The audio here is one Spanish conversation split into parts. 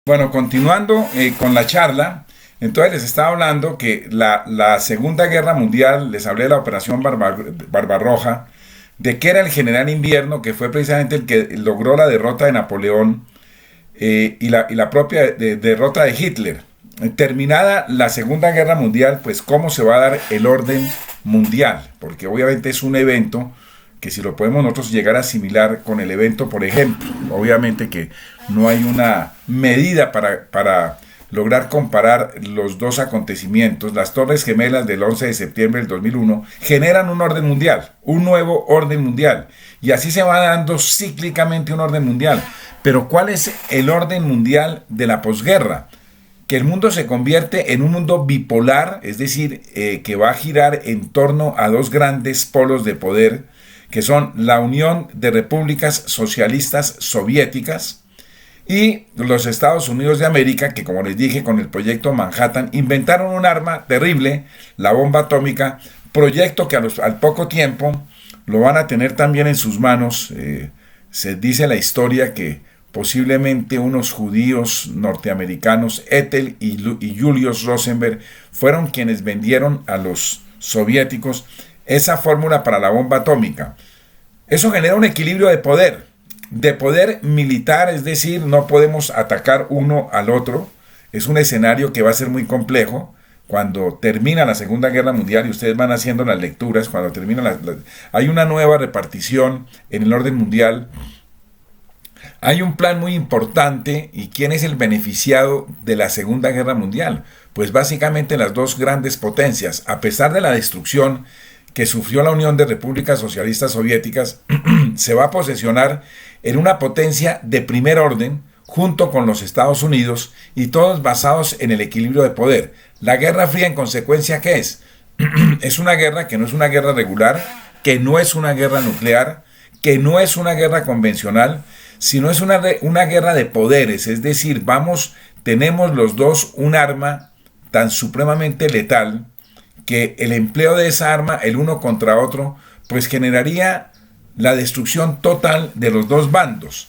Bueno, continuando con la charla, entonces les estaba hablando que la Segunda Guerra Mundial, les hablé de la Operación Barbarroja, de que era el general Invierno, que fue precisamente el que logró la derrota de Napoleón y la propia derrota de Hitler. Terminada la Segunda Guerra Mundial, pues cómo se va a dar el orden mundial, porque obviamente es un evento que si lo podemos nosotros llegar a asimilar con el evento, por ejemplo, obviamente que no hay una medida para lograr comparar los dos acontecimientos. Las Torres Gemelas del 11 de septiembre del 2001 generan un orden mundial, un nuevo orden mundial, y así se va dando cíclicamente un orden mundial. Pero ¿cuál es el orden mundial de la posguerra? Que el mundo se convierte en un mundo bipolar, es decir, que va a girar en torno a dos grandes polos de poder, que son la Unión de Repúblicas Socialistas Soviéticas y los Estados Unidos de América, que como les dije con el proyecto Manhattan, inventaron un arma terrible, la bomba atómica, proyecto que al poco tiempo lo van a tener también en sus manos. Se dice la historia que posiblemente unos judíos norteamericanos, Ethel y Julius Rosenberg, fueron quienes vendieron a los soviéticos esa fórmula para la bomba atómica. Eso genera un equilibrio de poder militar, es decir, no podemos atacar uno al otro. Es un escenario que va a ser muy complejo. Cuando termina la Segunda Guerra Mundial, y ustedes van haciendo las lecturas, cuando termina hay una nueva repartición en el orden mundial. Hay un plan muy importante. ¿Y quién es el beneficiado de la Segunda Guerra Mundial? Pues básicamente las dos grandes potencias. A pesar de la destrucción que sufrió la Unión de Repúblicas Socialistas Soviéticas, se va a posesionar en una potencia de primer orden junto con los Estados Unidos, y todos basados en el equilibrio de poder. La Guerra Fría, en consecuencia, ¿qué es? Es una guerra que no es una guerra regular, que no es una guerra nuclear, que no es una guerra convencional, sino es una guerra de poderes. Es decir, tenemos los dos un arma tan supremamente letal que el empleo de esa arma, el uno contra otro, pues generaría la destrucción total de los dos bandos.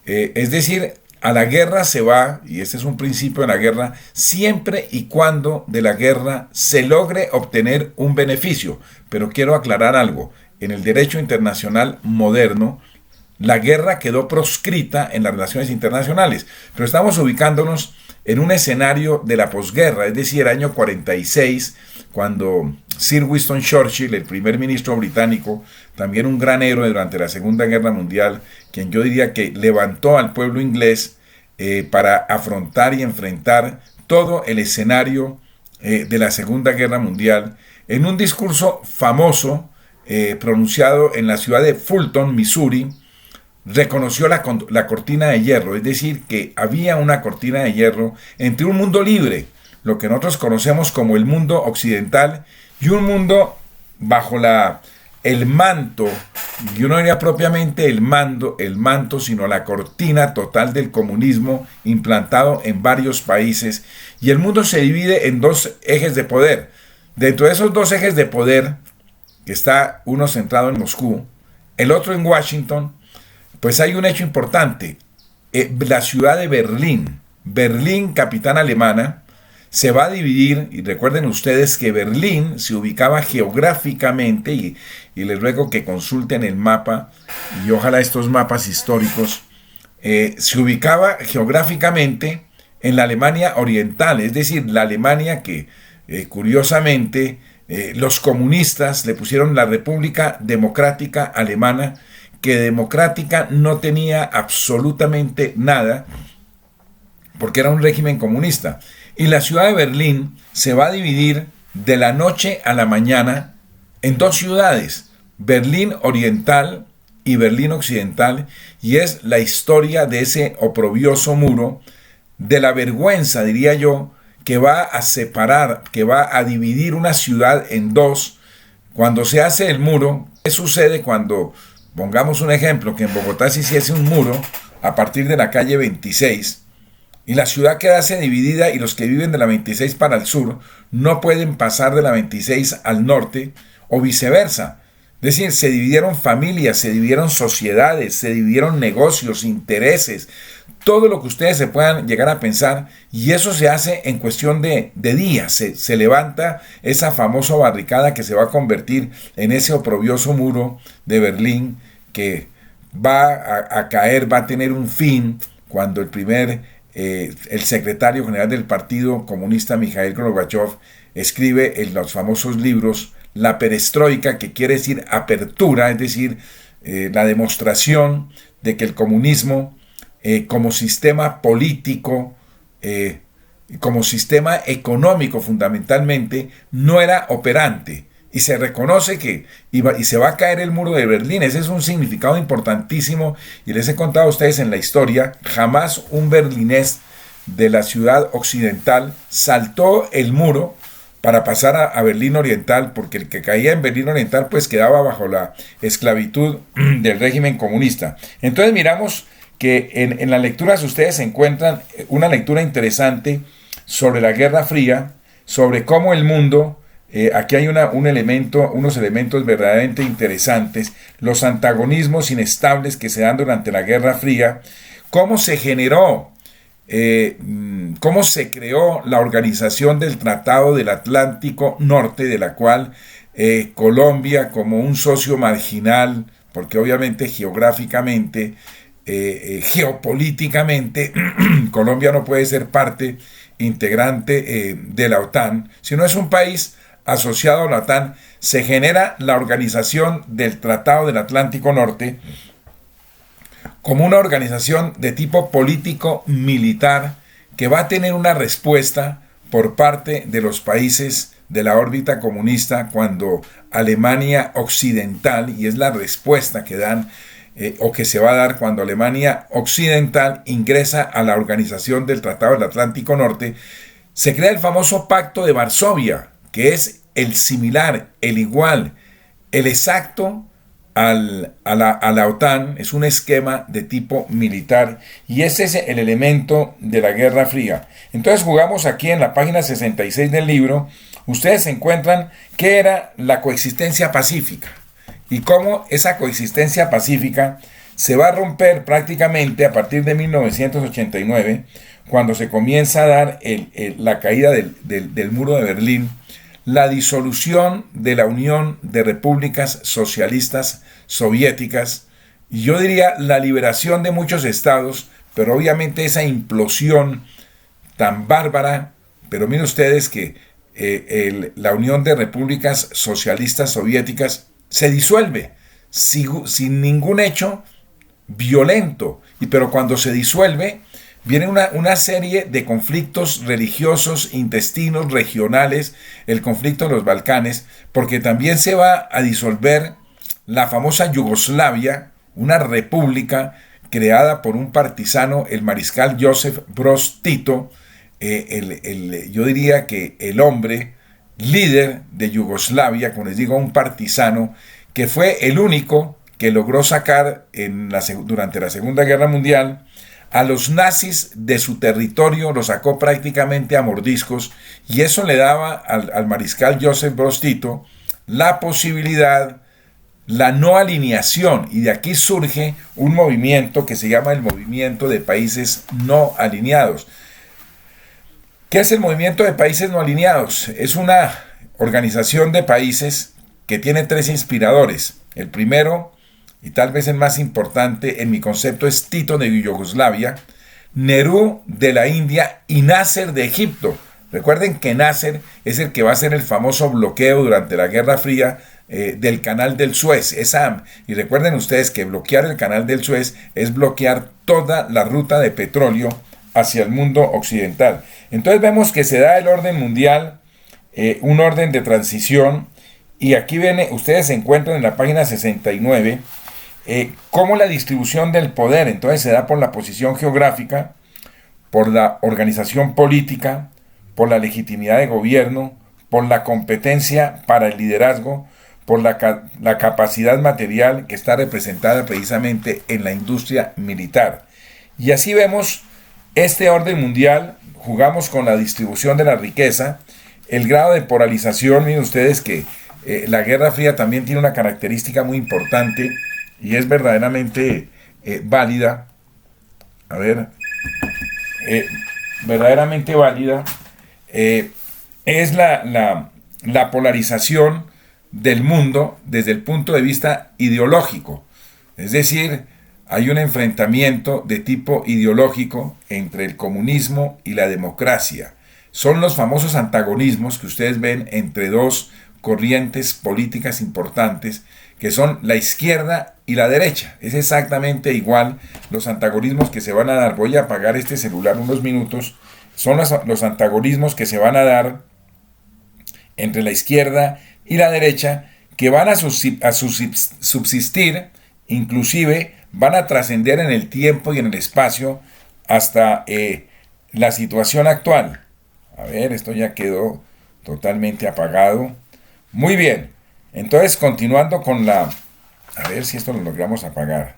Es decir, a la guerra se va, y este es un principio de la guerra, siempre y cuando de la guerra se logre obtener un beneficio. Pero quiero aclarar algo: en el derecho internacional moderno, la guerra quedó proscrita en las relaciones internacionales, pero estamos ubicándonos en un escenario de la posguerra, es decir, el año 46, cuando Sir Winston Churchill, el primer ministro británico, también un gran héroe durante la Segunda Guerra Mundial, quien yo diría que levantó al pueblo inglés para afrontar y enfrentar todo el escenario de la Segunda Guerra Mundial, en un discurso famoso pronunciado en la ciudad de Fulton, Missouri, reconoció la cortina de hierro, es decir, que había una cortina de hierro entre un mundo libre, lo que nosotros conocemos como el mundo occidental, y un mundo bajo el manto, yo no diría propiamente el manto, sino la cortina total del comunismo implantado en varios países. Y el mundo se divide en dos ejes de poder. Dentro de esos dos ejes de poder, que está uno centrado en Moscú, el otro en Washington, pues hay un hecho importante. La ciudad de Berlín, capital alemana, se va a dividir. Y recuerden ustedes que Berlín se ubicaba geográficamente, y les ruego que consulten el mapa, y ojalá estos mapas históricos, se ubicaba geográficamente en la Alemania oriental, es decir, la Alemania que curiosamente los comunistas le pusieron la República Democrática Alemana, que democrática no tenía absolutamente nada, porque era un régimen comunista. Y la ciudad de Berlín se va a dividir de la noche a la mañana en dos ciudades, Berlín Oriental y Berlín Occidental, y es la historia de ese oprobioso muro, de la vergüenza, diría yo, que va a separar, que va a dividir una ciudad en dos. Cuando se hace el muro, ¿qué sucede cuando, pongamos un ejemplo, que en Bogotá se hiciese un muro a partir de la calle 26, y la ciudad quedase dividida, y los que viven de la 26 para el sur no pueden pasar de la 26 al norte, o viceversa? Es decir, se dividieron familias, se dividieron sociedades, se dividieron negocios, intereses, todo lo que ustedes se puedan llegar a pensar, y eso se hace en cuestión de días. Se levanta esa famosa barricada que se va a convertir en ese oprobioso muro de Berlín que va a caer, va a tener un fin cuando el secretario general del Partido Comunista, Mikhail Gorbachev, escribe en los famosos libros La Perestroika, que quiere decir apertura, es decir, la demostración de que el comunismo como sistema político, como sistema económico fundamentalmente, no era operante. Y se reconoce que y se va a caer el muro de Berlín. Ese es un significado importantísimo, y les he contado a ustedes en la historia, jamás un berlinés de la ciudad occidental saltó el muro para pasar a Berlín Oriental, porque el que caía en Berlín Oriental pues quedaba bajo la esclavitud del régimen comunista. Entonces miramos que en las lecturas ustedes encuentran una lectura interesante sobre la Guerra Fría, sobre cómo el mundo, aquí hay unos elementos verdaderamente interesantes, los antagonismos inestables que se dan durante la Guerra Fría, cómo se generó, cómo se creó la organización del Tratado del Atlántico Norte, de la cual Colombia, como un socio marginal, porque obviamente geográficamente, geopolíticamente, Colombia no puede ser parte integrante de la OTAN, sino es un país asociado a la OTAN. Se genera la organización del Tratado del Atlántico Norte como una organización de tipo político-militar que va a tener una respuesta por parte de los países de la órbita comunista cuando Alemania Occidental, y es la respuesta que dan o que se va a dar cuando Alemania Occidental ingresa a la organización del Tratado del Atlántico Norte, se crea el famoso Pacto de Varsovia, que es el similar, el igual, el exacto a la OTAN. Es un esquema de tipo militar, y ese es el elemento de la Guerra Fría. Entonces jugamos aquí en la página 66 del libro, ustedes encuentran qué era la coexistencia pacífica y cómo esa coexistencia pacífica se va a romper prácticamente a partir de 1989, cuando se comienza a dar la caída del muro de Berlín, la disolución de la Unión de Repúblicas Socialistas Soviéticas, y yo diría la liberación de muchos estados, pero obviamente esa implosión tan bárbara. Pero miren ustedes que la Unión de Repúblicas Socialistas Soviéticas se disuelve sin ningún hecho violento, pero cuando se disuelve viene una serie de conflictos religiosos, intestinos, regionales, el conflicto de los Balcanes, porque también se va a disolver la famosa Yugoslavia, una república creada por un partisano, el mariscal Josip Broz Tito, yo diría que el hombre líder de Yugoslavia, como les digo, un partisano, que fue el único que logró sacar durante la Segunda Guerra Mundial a los nazis de su territorio, los sacó prácticamente a mordiscos, y eso le daba al mariscal Josip Broz Tito la posibilidad, la no alineación, y de aquí surge un movimiento que se llama el Movimiento de Países No Alineados. ¿Qué es el Movimiento de Países No Alineados? Es una organización de países que tiene tres inspiradores. El primero, y tal vez el más importante en mi concepto, es Tito de Yugoslavia, Nehru de la India y Nasser de Egipto. Recuerden que Nasser es el que va a hacer el famoso bloqueo durante la Guerra Fría del Canal del Suez. Y recuerden ustedes que bloquear el Canal del Suez es bloquear toda la ruta de petróleo hacia el mundo occidental. Entonces vemos que se da el orden mundial, un orden de transición, y aquí ustedes se encuentran en la página 69 cómo la distribución del poder entonces se da por la posición geográfica, por la organización política, por la legitimidad de gobierno, por la competencia para el liderazgo, por la capacidad material que está representada precisamente en la industria militar. Y así vemos este orden mundial. Jugamos con la distribución de la riqueza, el grado de polarización. Miren ustedes que la Guerra Fría también tiene una característica muy importante y es verdaderamente válida. A ver, verdaderamente válida. Es la polarización del mundo desde el punto de vista ideológico. Es decir, hay un enfrentamiento de tipo ideológico entre el comunismo y la democracia. Son los famosos antagonismos que ustedes ven entre dos corrientes políticas importantes, que son la izquierda y la derecha. Es exactamente igual los antagonismos que se van a dar. Voy a apagar este celular unos minutos. Son los antagonismos que se van a dar entre la izquierda y la derecha, que van a subsistir, inclusive van a trascender en el tiempo y en el espacio hasta la situación actual. A ver, esto ya quedó totalmente apagado. Muy bien, entonces continuando con la... A ver si esto lo logramos apagar.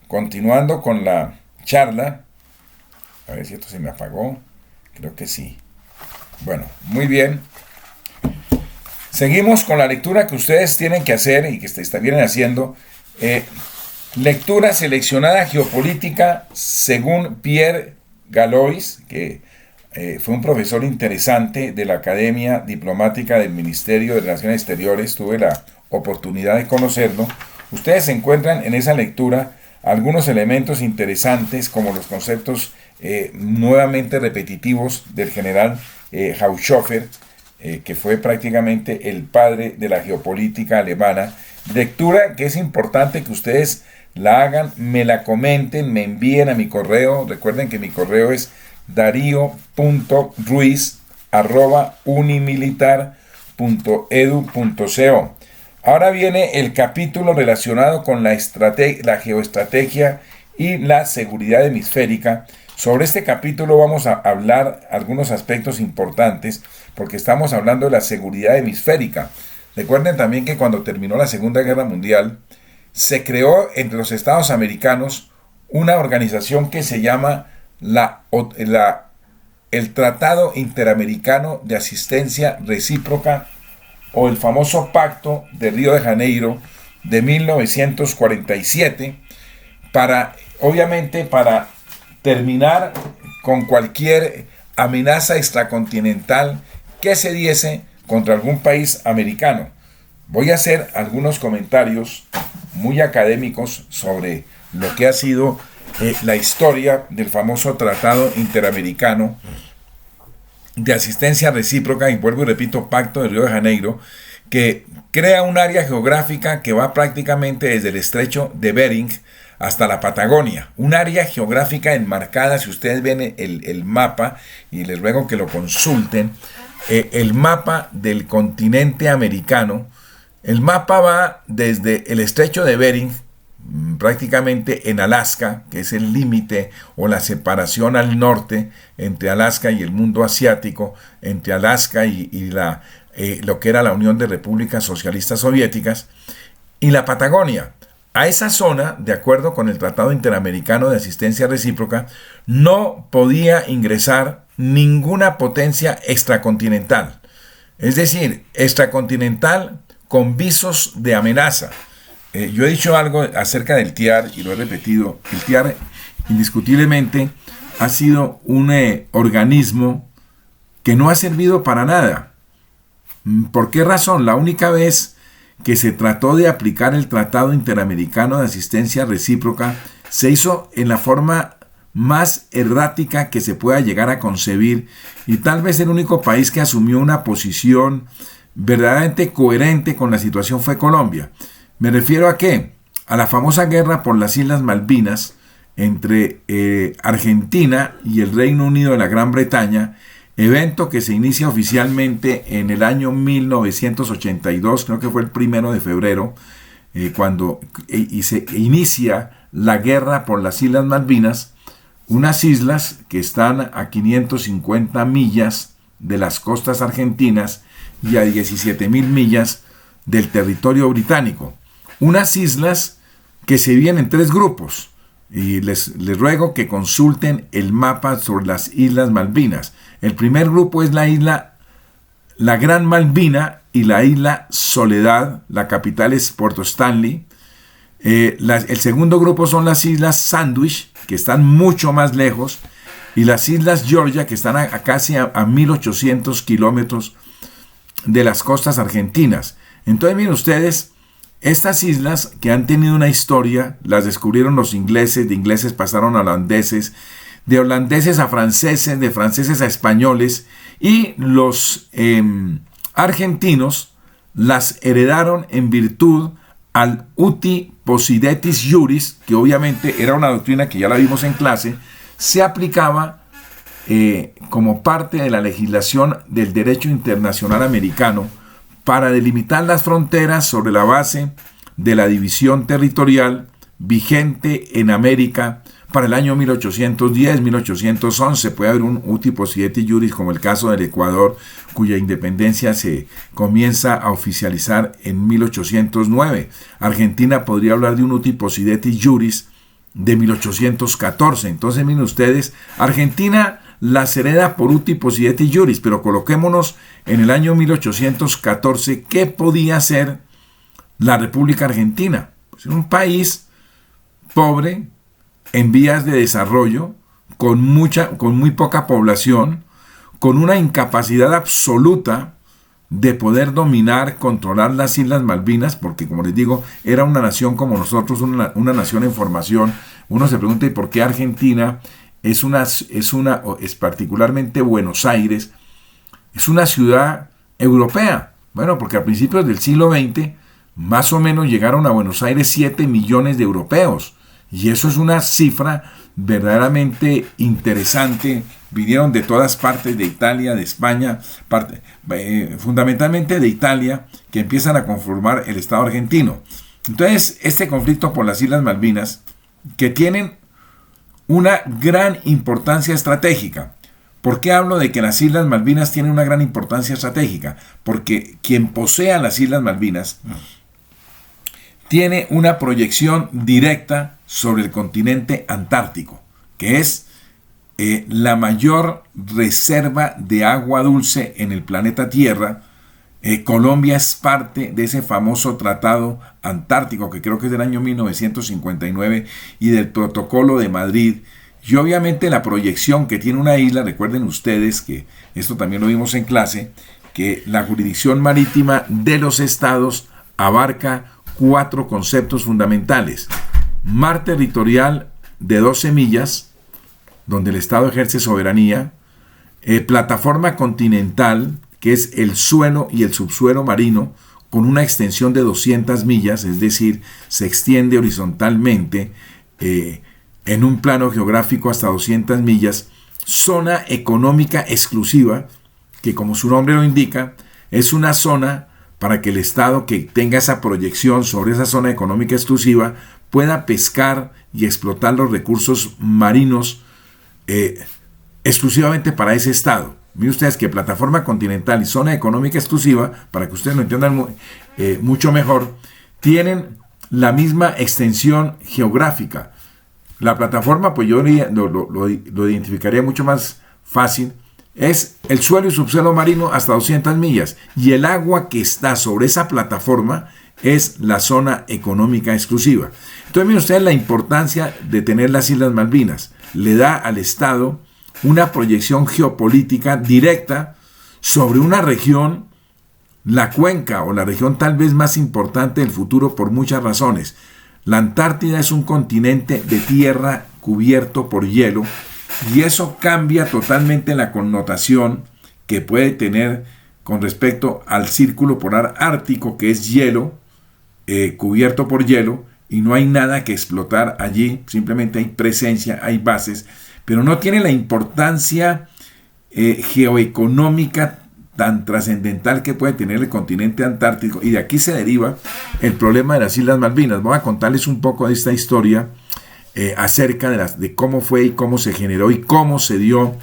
Continuando con la charla. A ver si esto se me apagó. Creo que sí. Bueno, muy bien. Seguimos con la lectura que ustedes tienen que hacer y que vienen haciendo. Lectura seleccionada geopolítica según Pierre Galois, que fue un profesor interesante de la Academia Diplomática del Ministerio de Relaciones Exteriores. Tuve la oportunidad de conocerlo. Ustedes encuentran en esa lectura algunos elementos interesantes, como los conceptos nuevamente repetitivos del general Haushofer, que fue prácticamente el padre de la geopolítica alemana. Lectura que es importante que ustedes la hagan, me la comenten, me envíen a mi correo. Recuerden que mi correo es dario.ruiz@unimilitar.edu.co. Ahora viene el capítulo relacionado con la geoestrategia y la seguridad hemisférica. Sobre este capítulo vamos a hablar algunos aspectos importantes, porque estamos hablando de la seguridad hemisférica. Recuerden también que cuando terminó la Segunda Guerra Mundial, se creó entre los Estados americanos una organización que se llama el Tratado Interamericano de Asistencia Recíproca, o el famoso Pacto de Río de Janeiro de 1947, obviamente para terminar con cualquier amenaza extracontinental que se diese contra algún país americano. Voy a hacer algunos comentarios muy académicos sobre lo que ha sido la historia del famoso Tratado Interamericano de Asistencia Recíproca, y vuelvo y repito, Pacto de Río de Janeiro, que crea un área geográfica que va prácticamente desde el estrecho de Bering hasta la Patagonia, un área geográfica enmarcada. Si ustedes ven el mapa, y les ruego que lo consulten, el mapa del continente americano, el mapa va desde el estrecho de Bering, prácticamente en Alaska, que es el límite o la separación al norte entre Alaska y el mundo asiático, entre Alaska y lo que era la Unión de Repúblicas Socialistas Soviéticas, y la Patagonia. A esa zona, de acuerdo con el Tratado Interamericano de Asistencia Recíproca, no podía ingresar ninguna potencia extracontinental, es decir, extracontinental con visos de amenaza. Yo he dicho algo acerca del TIAR y lo he repetido. El TIAR indiscutiblemente ha sido un organismo que no ha servido para nada. ¿Por qué razón? La única vez que se trató de aplicar el Tratado Interamericano de Asistencia Recíproca se hizo en la forma más errática que se pueda llegar a concebir, y tal vez el único país que asumió una posición verdaderamente coherente con la situación fue Colombia. ¿Me refiero a qué? A la famosa guerra por las Islas Malvinas entre Argentina y el Reino Unido de la Gran Bretaña, evento que se inicia oficialmente en el año 1982, creo que fue el 1 de febrero, cuando se inicia la guerra por las Islas Malvinas, unas islas que están a 550 millas de las costas argentinas y a 17.000 millas del territorio británico. Unas islas que se dividen en 3 grupos, y les ruego que consulten el mapa sobre las Islas Malvinas. El primer grupo es la isla la Gran Malvina y la isla Soledad. La capital es Puerto Stanley. El segundo grupo son las islas Sandwich, que están mucho más lejos, y las islas Georgia, que están a casi a 1800 kilómetros de las costas argentinas. Entonces, miren ustedes, estas islas que han tenido una historia, las descubrieron los ingleses, de ingleses pasaron a holandeses, de holandeses a franceses, de franceses a españoles, y los argentinos las heredaron en virtud al uti possidetis juris, que obviamente era una doctrina que ya la vimos en clase, se aplicaba como parte de la legislación del derecho internacional americano para delimitar las fronteras sobre la base de la división territorial vigente en América para el año 1810, 1811. Puede haber un uti possidetis juris, como el caso del Ecuador, cuya independencia se comienza a oficializar en 1809. Argentina podría hablar de un uti possidetis juris de 1814. Entonces, miren ustedes, Argentina las hereda por uti possidetis juris, pero coloquémonos en el año 1814. ¿Qué podía hacer la República Argentina? Pues era un país pobre, en vías de desarrollo, con muy poca población, con una incapacidad absoluta de poder dominar, controlar las Islas Malvinas, porque, como les digo, era una nación como nosotros, una nación en formación. Uno se pregunta, ¿y por qué Argentina es particularmente Buenos Aires, es una ciudad europea? Bueno, porque a principios del siglo XX, más o menos llegaron a Buenos Aires 7 millones de europeos. Y eso es una cifra verdaderamente interesante. Vinieron de todas partes, de Italia, de España, fundamentalmente de Italia, que empiezan a conformar el Estado argentino. Entonces, este conflicto por las Islas Malvinas, que tienen una gran importancia estratégica. ¿Por qué hablo de que las Islas Malvinas tienen una gran importancia estratégica? Porque quien posea las Islas Malvinas tiene una proyección directa sobre el continente antártico, que es la mayor reserva de agua dulce en el planeta Tierra. Colombia es parte de ese famoso tratado antártico, que creo que es del año 1959, y del Protocolo de Madrid. Y obviamente la proyección que tiene una isla, recuerden ustedes que esto también lo vimos en clase, que la jurisdicción marítima de los estados abarca 4 conceptos fundamentales: mar territorial de 12 millas, donde el Estado ejerce soberanía; plataforma continental, que es el suelo y el subsuelo marino, con una extensión de 200 millas, es decir, se extiende horizontalmente en un plano geográfico hasta 200 millas; zona económica exclusiva, que como su nombre lo indica, es una zona para que el Estado que tenga esa proyección sobre esa zona económica exclusiva pueda pescar y explotar los recursos marinos exclusivamente para ese Estado. Miren ustedes que plataforma continental y zona económica exclusiva, para que ustedes lo entiendan mucho mejor, tienen la misma extensión geográfica. La plataforma, pues yo lo identificaría mucho más fácil, es el suelo y subsuelo marino hasta 200 millas, y el agua que está sobre esa plataforma es la zona económica exclusiva. Entonces, miren ustedes la importancia de tener las Islas Malvinas. Le da al Estado una proyección geopolítica directa sobre una región, la cuenca o la región tal vez más importante del futuro por muchas razones. La Antártida es un continente de tierra cubierto por hielo, y eso cambia totalmente la connotación que puede tener con respecto al círculo polar ártico, que es hielo, cubierto por hielo, y no hay nada que explotar allí, simplemente hay presencia, hay bases, pero no tiene la importancia geoeconómica tan trascendental que puede tener el continente antártico, y de aquí se deriva el problema de las Islas Malvinas. Voy a contarles un poco de esta historia acerca de cómo fue y cómo se generó y cómo se dio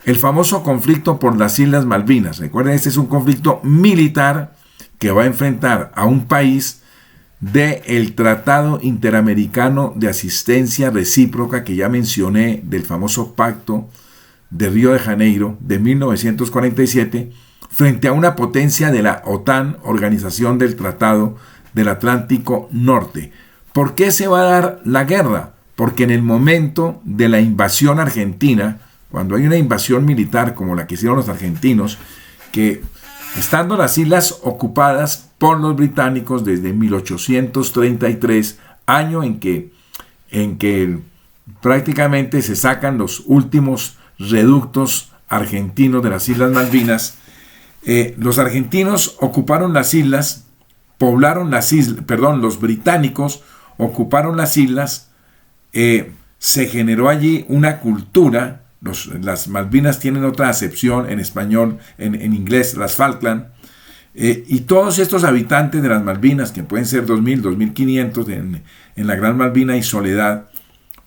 el famoso conflicto por las Islas Malvinas. Recuerden, este es un conflicto militar que va a enfrentar a un país del Tratado Interamericano de Asistencia Recíproca que ya mencioné, del famoso Pacto de Río de Janeiro de 1947, frente a una potencia de la OTAN, Organización del Tratado del Atlántico Norte. ¿Por qué se va a dar la guerra? Porque en el momento de la invasión argentina, cuando hay una invasión militar como la que hicieron los argentinos, que estando las islas ocupadas por los británicos desde 1833, año en que prácticamente se sacan los últimos reductos argentinos de las Islas Malvinas, los argentinos ocuparon las islas, poblaron las islas, perdón, los británicos ocuparon las islas, se generó allí una cultura. Las Malvinas tienen otra acepción en español, en inglés, las Falkland, y todos estos habitantes de las Malvinas, que pueden ser 2.000, 2.500 en la Gran Malvina y Soledad,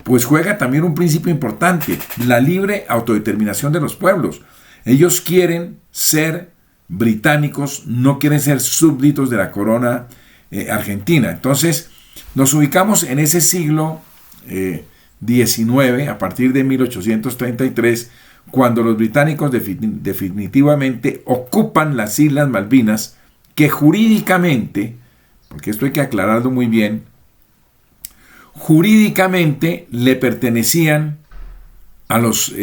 pues juega también un principio importante, la libre autodeterminación de los pueblos. Ellos quieren ser británicos, no quieren ser súbditos de la corona argentina. Entonces, nos ubicamos en ese siglo XIX, a partir de 1833, cuando los británicos definitivamente ocupan las Islas Malvinas, que jurídicamente, porque esto hay que aclararlo muy bien, jurídicamente le pertenecían a los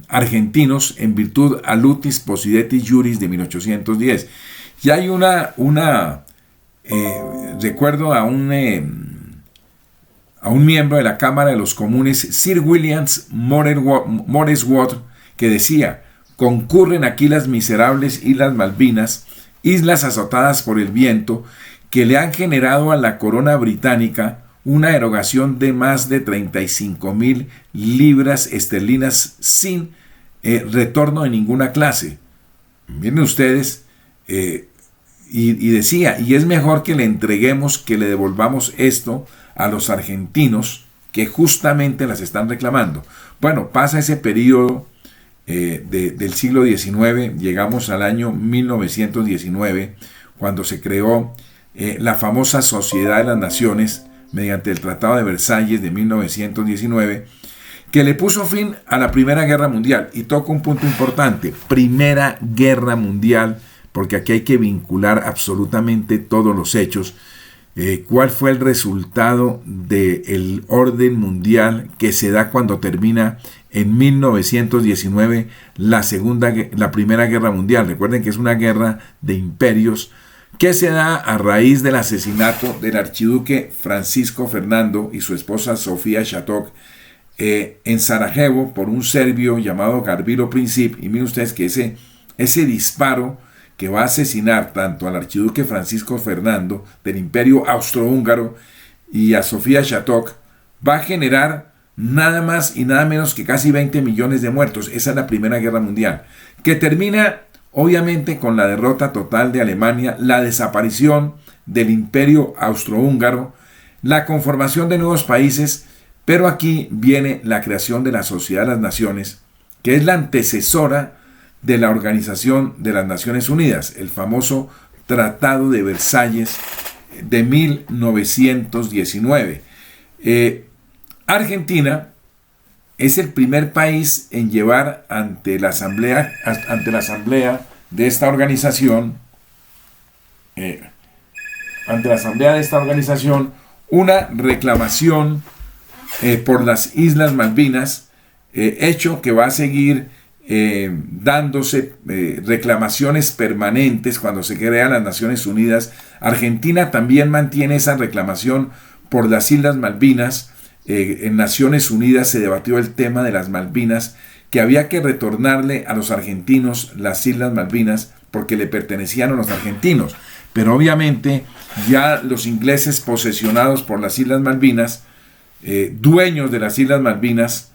argentinos en virtud a Lutis Possidetis Juris de 1810. Y hay recuerdo a un miembro de la Cámara de los Comunes, Sir William Moresworth, que decía: concurren aquí las miserables Islas Malvinas, islas azotadas por el viento, que le han generado a la corona británica una erogación de más de 35.000 libras esterlinas sin retorno de ninguna clase. Miren ustedes, y decía, y es mejor que le entreguemos, que le devolvamos esto a los argentinos que justamente las están reclamando. Bueno, pasa ese periodo del siglo XIX, llegamos al año 1919, cuando se creó la famosa Sociedad de las Naciones, mediante el Tratado de Versalles de 1919, que le puso fin a la Primera Guerra Mundial. Y toca un punto importante, Primera Guerra Mundial, porque aquí hay que vincular absolutamente todos los hechos. ¿Cuál fue el resultado del orden mundial que se da cuando termina en 1919 la Primera Guerra Mundial? Recuerden que es una guerra de imperios que se da a raíz del asesinato del archiduque Francisco Fernando y su esposa Sofía Shattuck en Sarajevo por un serbio llamado Gavrilo Princip. Y miren ustedes que ese disparo que va a asesinar tanto al archiduque Francisco Fernando del Imperio Austrohúngaro y a Sofía Shattuck va a generar nada más y nada menos que casi 20 millones de muertos. Esa es la Primera Guerra Mundial, que termina obviamente con la derrota total de Alemania, la desaparición del Imperio Austrohúngaro, la conformación de nuevos países, pero aquí viene la creación de la Sociedad de las Naciones, que es la antecesora de la Organización de las Naciones Unidas, el famoso Tratado de Versalles de 1919. Argentina es el primer país en llevar ante la asamblea de esta organización, una reclamación por las Islas Malvinas, hecho que va a seguir dándose reclamaciones permanentes cuando se crean las Naciones Unidas. Argentina también mantiene esa reclamación por las Islas Malvinas. En Naciones Unidas se debatió el tema de las Malvinas, que había que retornarle a los argentinos las Islas Malvinas porque le pertenecían a los argentinos. Pero obviamente ya los ingleses, posesionados por las Islas Malvinas, dueños de las Islas Malvinas,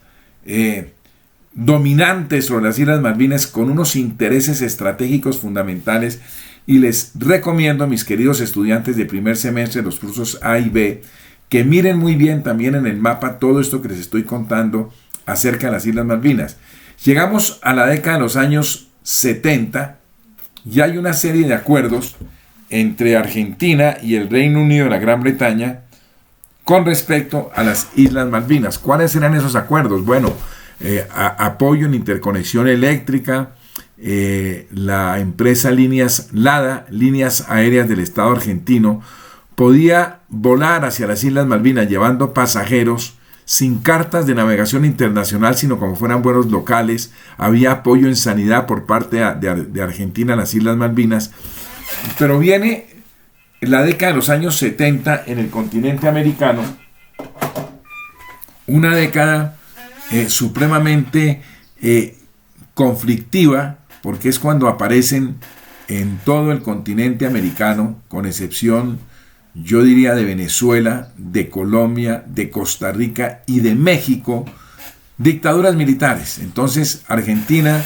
dominantes sobre las Islas Malvinas, con unos intereses estratégicos fundamentales. Y les recomiendo, mis queridos estudiantes de primer semestre de los cursos A y B, que miren muy bien también en el mapa todo esto que les estoy contando acerca de las Islas Malvinas. Llegamos a la década de los años 70 y hay una serie de acuerdos entre Argentina y el Reino Unido de la Gran Bretaña con respecto a las Islas Malvinas. ¿Cuáles eran esos acuerdos? Bueno, apoyo en interconexión eléctrica, la empresa LADA, Líneas Aéreas del Estado Argentino, podía volar hacia las Islas Malvinas llevando pasajeros sin cartas de navegación internacional, sino como fueran vuelos locales. Había apoyo en sanidad por parte de Argentina a las Islas Malvinas. Pero viene la década de los años 70 en el continente americano, una década supremamente conflictiva, porque es cuando aparecen en todo el continente americano, con excepción, yo diría, de Venezuela, de Colombia, de Costa Rica y de México, dictaduras militares. Entonces, Argentina,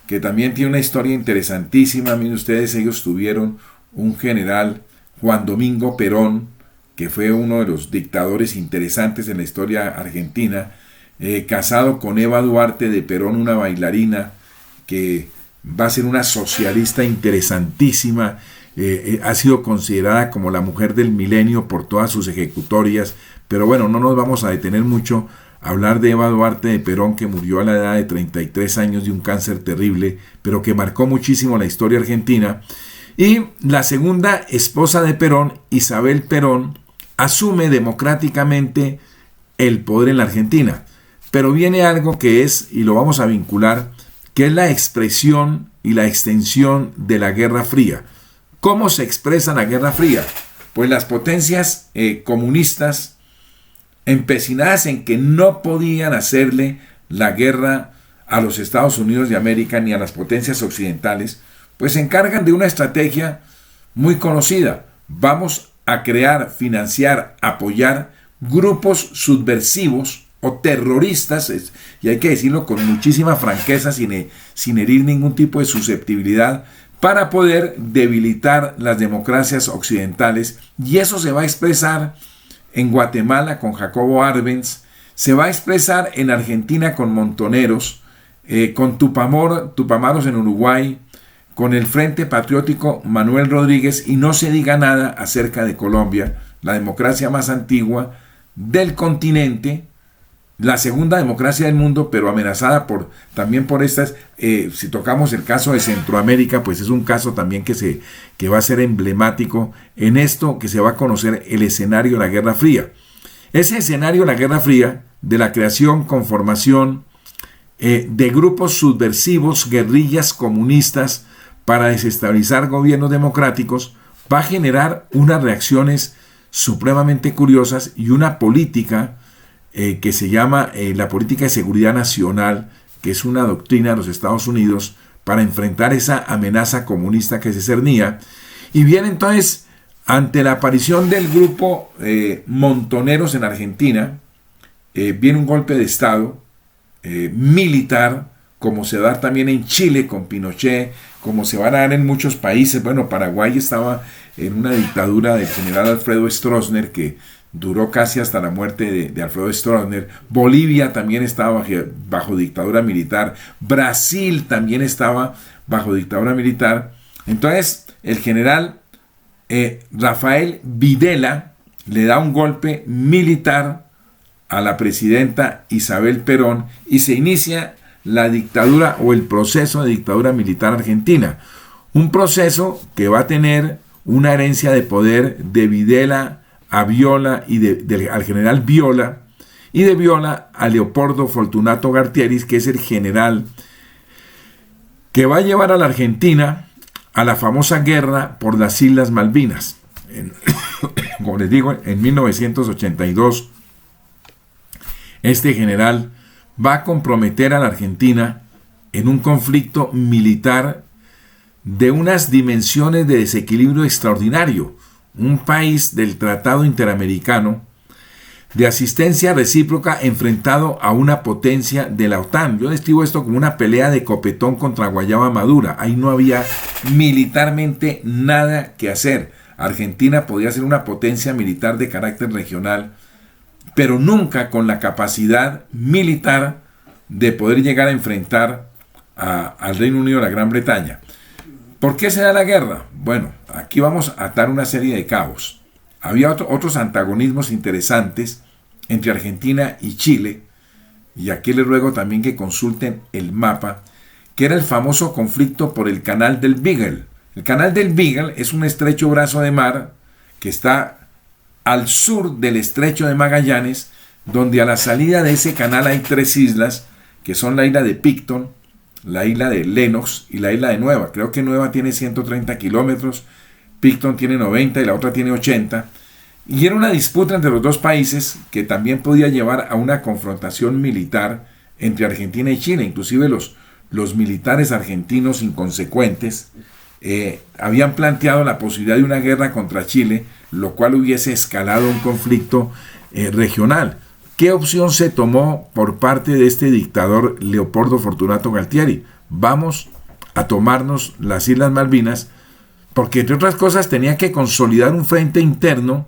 que también tiene una historia interesantísima, miren ustedes, ellos tuvieron un general, Juan Domingo Perón, que fue uno de los dictadores interesantes en la historia argentina, casado con Eva Duarte de Perón, una bailarina que va a ser una socialista interesantísima. Ha sido considerada como la mujer del milenio por todas sus ejecutorias, pero bueno, no nos vamos a detener mucho a hablar de Eva Duarte de Perón, que murió a la edad de 33 años de un cáncer terrible, pero que marcó muchísimo la historia argentina. Y la segunda esposa de Perón, Isabel Perón, asume democráticamente el poder en la Argentina. Pero viene algo que es, y lo vamos a vincular, que es la expresión y la extensión de la Guerra Fría. ¿Cómo se expresa la Guerra Fría? Pues las potencias comunistas, empecinadas en que no podían hacerle la guerra a los Estados Unidos de América ni a las potencias occidentales, pues se encargan de una estrategia muy conocida. Vamos a crear, financiar, apoyar grupos subversivos o terroristas, y hay que decirlo con muchísima franqueza, sin herir ningún tipo de susceptibilidad, para poder debilitar las democracias occidentales. Y eso se va a expresar en Guatemala con Jacobo Arbenz, se va a expresar en Argentina con Montoneros, con Tupamaros en Uruguay, con el Frente Patriótico Manuel Rodríguez, y no se diga nada acerca de Colombia, la democracia más antigua del continente, la segunda democracia del mundo, pero amenazada también por estas. Si tocamos el caso de Centroamérica, pues es un caso también que va a ser emblemático en esto que se va a conocer el escenario de la Guerra Fría. Ese escenario de la Guerra Fría, de la creación, conformación de grupos subversivos, guerrillas comunistas, para desestabilizar gobiernos democráticos, va a generar unas reacciones supremamente curiosas y una política que se llama la política de seguridad nacional, que es una doctrina de los Estados Unidos para enfrentar esa amenaza comunista que se cernía. Y viene entonces, ante la aparición del grupo Montoneros en Argentina, viene un golpe de Estado militar, como se da también en Chile con Pinochet, como se va a dar en muchos países. Bueno, Paraguay estaba en una dictadura del general Alfredo Stroessner, que duró casi hasta la muerte de Alfredo Stroessner. Bolivia también estaba bajo dictadura militar. Brasil también estaba bajo dictadura militar. Entonces, el general Rafael Videla le da un golpe militar a la presidenta Isabel Perón y se inicia la dictadura o el proceso de dictadura militar argentina. Un proceso que va a tener una herencia de poder de Videla a Viola y al general Viola, y de Viola a Leopoldo Fortunato Gartieris, que es el general que va a llevar a la Argentina a la famosa guerra por las Islas Malvinas. Como les digo, en 1982, este general va a comprometer a la Argentina en un conflicto militar de unas dimensiones de desequilibrio extraordinario. Un país del Tratado Interamericano de asistencia recíproca enfrentado a una potencia de la OTAN. Yo describo esto como una pelea de copetón contra guayaba madura. Ahí no había militarmente nada que hacer. Argentina podía ser una potencia militar de carácter regional, pero nunca con la capacidad militar de poder llegar a enfrentar al Reino Unido, a la Gran Bretaña. ¿Por qué se da la guerra? Bueno, aquí vamos a atar una serie de cabos. Había otros antagonismos interesantes entre Argentina y Chile, y aquí les ruego también que consulten el mapa, que era el famoso conflicto por el Canal del Beagle. El Canal del Beagle es un estrecho brazo de mar que está al sur del estrecho de Magallanes, donde a la salida de ese canal hay 3 islas, que son la isla de Picton, la isla de Lennox y la isla de Nueva. Creo que Nueva tiene 130 kilómetros, Picton tiene 90 y la otra tiene 80. Y era una disputa entre los dos países que también podía llevar a una confrontación militar entre Argentina y Chile. Inclusive los militares argentinos inconsecuentes habían planteado la posibilidad de una guerra contra Chile, lo cual hubiese escalado un conflicto regional. ¿Qué opción se tomó por parte de este dictador Leopoldo Fortunato Galtieri? Vamos a tomarnos las Islas Malvinas, porque entre otras cosas tenía que consolidar un frente interno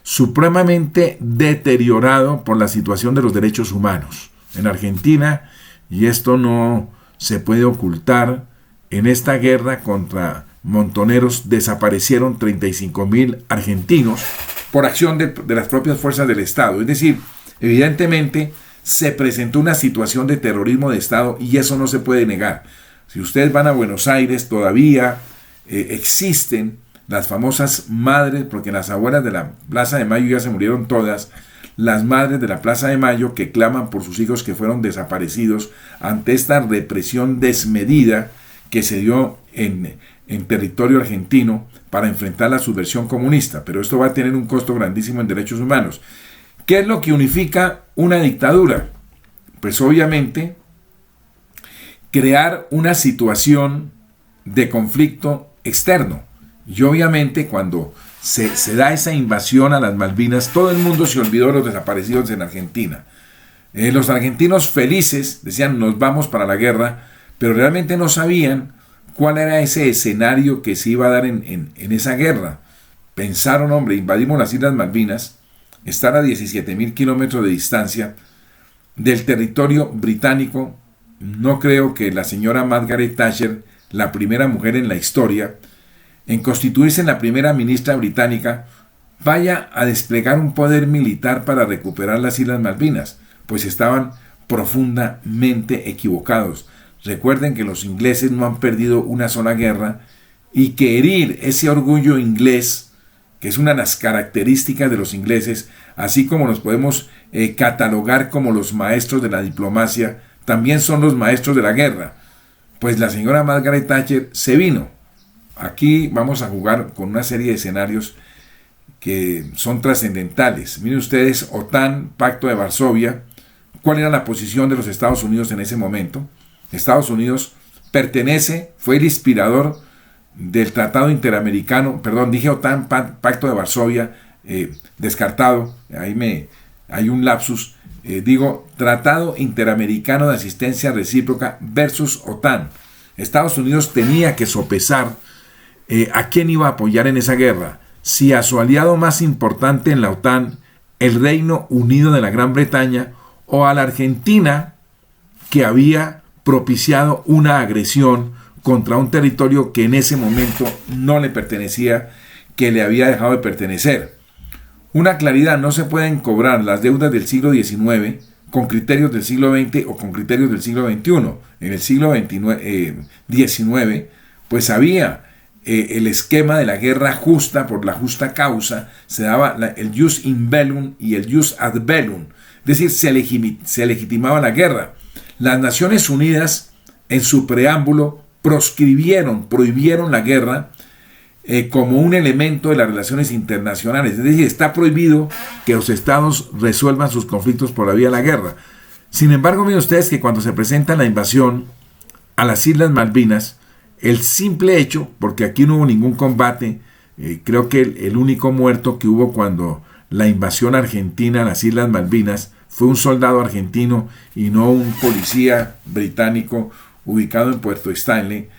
supremamente deteriorado por la situación de los derechos humanos en Argentina, y esto no se puede ocultar. En esta guerra contra montoneros desaparecieron 35.000 argentinos por acción de las propias fuerzas del Estado. Es decir, evidentemente se presentó una situación de terrorismo de Estado y eso no se puede negar. Si ustedes van a Buenos Aires, todavía existen las famosas madres, porque las abuelas de la Plaza de Mayo ya se murieron todas, las madres de la Plaza de Mayo que claman por sus hijos que fueron desaparecidos ante esta represión desmedida que se dio en territorio argentino para enfrentar la subversión comunista. Pero esto va a tener un costo grandísimo en derechos humanos. ¿Qué es lo que unifica una dictadura? Pues obviamente crear una situación de conflicto externo. Y obviamente cuando se da esa invasión a las Malvinas, todo el mundo se olvidó de los desaparecidos en Argentina. Los argentinos felices decían nos vamos para la guerra, pero realmente no sabían cuál era ese escenario que se iba a dar en esa guerra. Pensaron, hombre, invadimos las Islas Malvinas, están a 17.000 kilómetros de distancia del territorio británico. No creo que la señora Margaret Thatcher, la primera mujer en la historia en constituirse en la primera ministra británica, vaya a desplegar un poder militar para recuperar las Islas Malvinas, pues estaban profundamente equivocados. Recuerden que los ingleses no han perdido una sola guerra y que herir ese orgullo inglés, que es una de las características de los ingleses, así como los podemos catalogar como los maestros de la diplomacia, también son los maestros de la guerra. Pues la señora Margaret Thatcher se vino. Aquí vamos a jugar con una serie de escenarios que son trascendentales. Miren ustedes, OTAN, Pacto de Varsovia. ¿Cuál era la posición de los Estados Unidos en ese momento? Estados Unidos fue el inspirador del Tratado Interamericano, perdón, dije OTAN, Pacto de Varsovia, descartado, hay un lapsus, digo Tratado Interamericano de Asistencia Recíproca versus OTAN. Estados Unidos tenía que sopesar a quién iba a apoyar en esa guerra, si a su aliado más importante en la OTAN, el Reino Unido de la Gran Bretaña, o a la Argentina, que había propiciado una agresión contra un territorio que en ese momento no le pertenecía, que le había dejado de pertenecer. Una claridad: no se pueden cobrar las deudas del siglo XIX con criterios del siglo XX o con criterios del siglo XXI. En el siglo XIX, pues había el esquema de la guerra justa por la justa causa, se daba el jus in bellum y el jus ad bellum, es decir, se legitimaba la guerra. Las Naciones Unidas, en su preámbulo, prohibieron la guerra como un elemento de las relaciones internacionales. Es decir, está prohibido que los estados resuelvan sus conflictos por la vía de la guerra. Sin embargo, miren ustedes que cuando se presenta la invasión a las Islas Malvinas, el simple hecho, porque aquí no hubo ningún combate, creo que el único muerto que hubo cuando la invasión argentina a las Islas Malvinas fue un soldado argentino y no un policía británico ubicado en Puerto Stanley.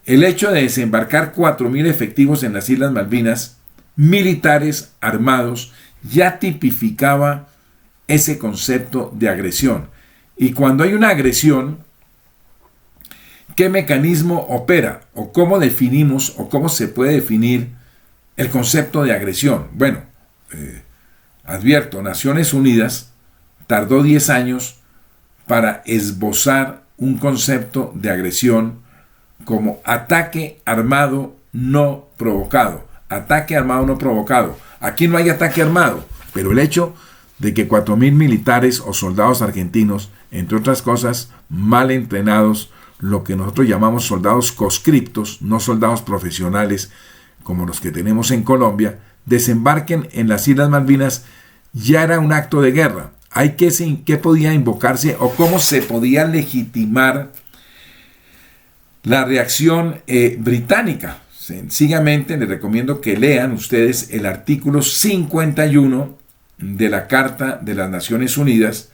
El hecho de desembarcar 4.000 efectivos en las Islas Malvinas, militares armados, ya tipificaba ese concepto de agresión. Y cuando hay una agresión, ¿qué mecanismo opera? ¿O cómo definimos o cómo se puede definir el concepto de agresión? Bueno, advierto, Naciones Unidas tardó 10 años para esbozar un concepto de agresión como ataque armado no provocado. Ataque armado no provocado. Aquí no hay ataque armado, pero el hecho de que 4.000 militares o soldados argentinos, entre otras cosas, mal entrenados, lo que nosotros llamamos soldados conscriptos, no soldados profesionales como los que tenemos en Colombia, desembarquen en las Islas Malvinas, ya era un acto de guerra. ¿Qué podía invocarse o cómo se podía legitimar la reacción británica? Sencillamente les recomiendo que lean ustedes el artículo 51 de la Carta de las Naciones Unidas,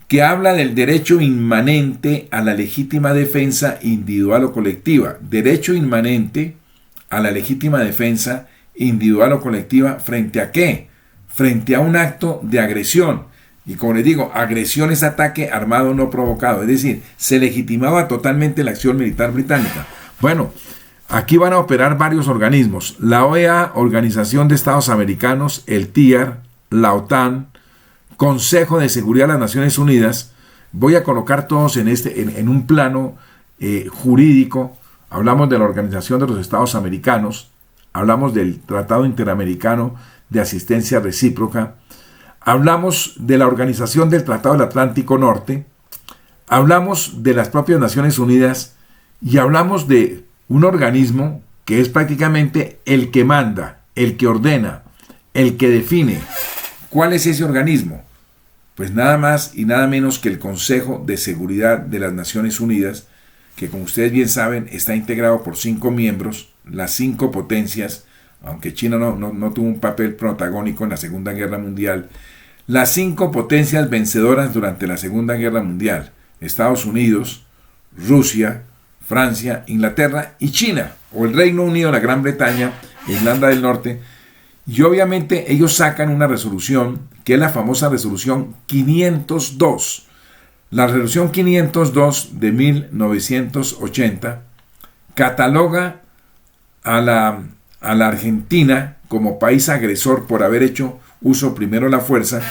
que habla del derecho inmanente a la legítima defensa individual o colectiva. Derecho inmanente a la legítima defensa individual o colectiva, ¿frente a qué? Frente a un acto de agresión. Y como les digo, agresión es ataque armado no provocado. Es decir, se legitimaba totalmente la acción militar británica. Bueno, aquí van a operar varios organismos. La OEA, Organización de Estados Americanos, el TIAR, la OTAN, Consejo de Seguridad de las Naciones Unidas. Voy a colocar todos en un plano jurídico. Hablamos de la Organización de los Estados Americanos, hablamos del Tratado Interamericano de Asistencia Recíproca, hablamos de la Organización del Tratado del Atlántico Norte, hablamos de las propias Naciones Unidas y hablamos de un organismo que es prácticamente el que manda, el que ordena, el que define. ¿Cuál es ese organismo? Pues nada más y nada menos que el Consejo de Seguridad de las Naciones Unidas, que como ustedes bien saben está integrado por 5 miembros, las 5 potencias, aunque China no tuvo un papel protagónico en la Segunda Guerra Mundial, las 5 potencias vencedoras durante la Segunda Guerra Mundial: Estados Unidos, Rusia, Francia, Inglaterra y China, o el Reino Unido, la Gran Bretaña, Irlanda del Norte. Y obviamente ellos sacan una resolución, que es la famosa resolución 502. La resolución 502 de 1980 cataloga a la Argentina como país agresor por haber hecho uso primero de la fuerza,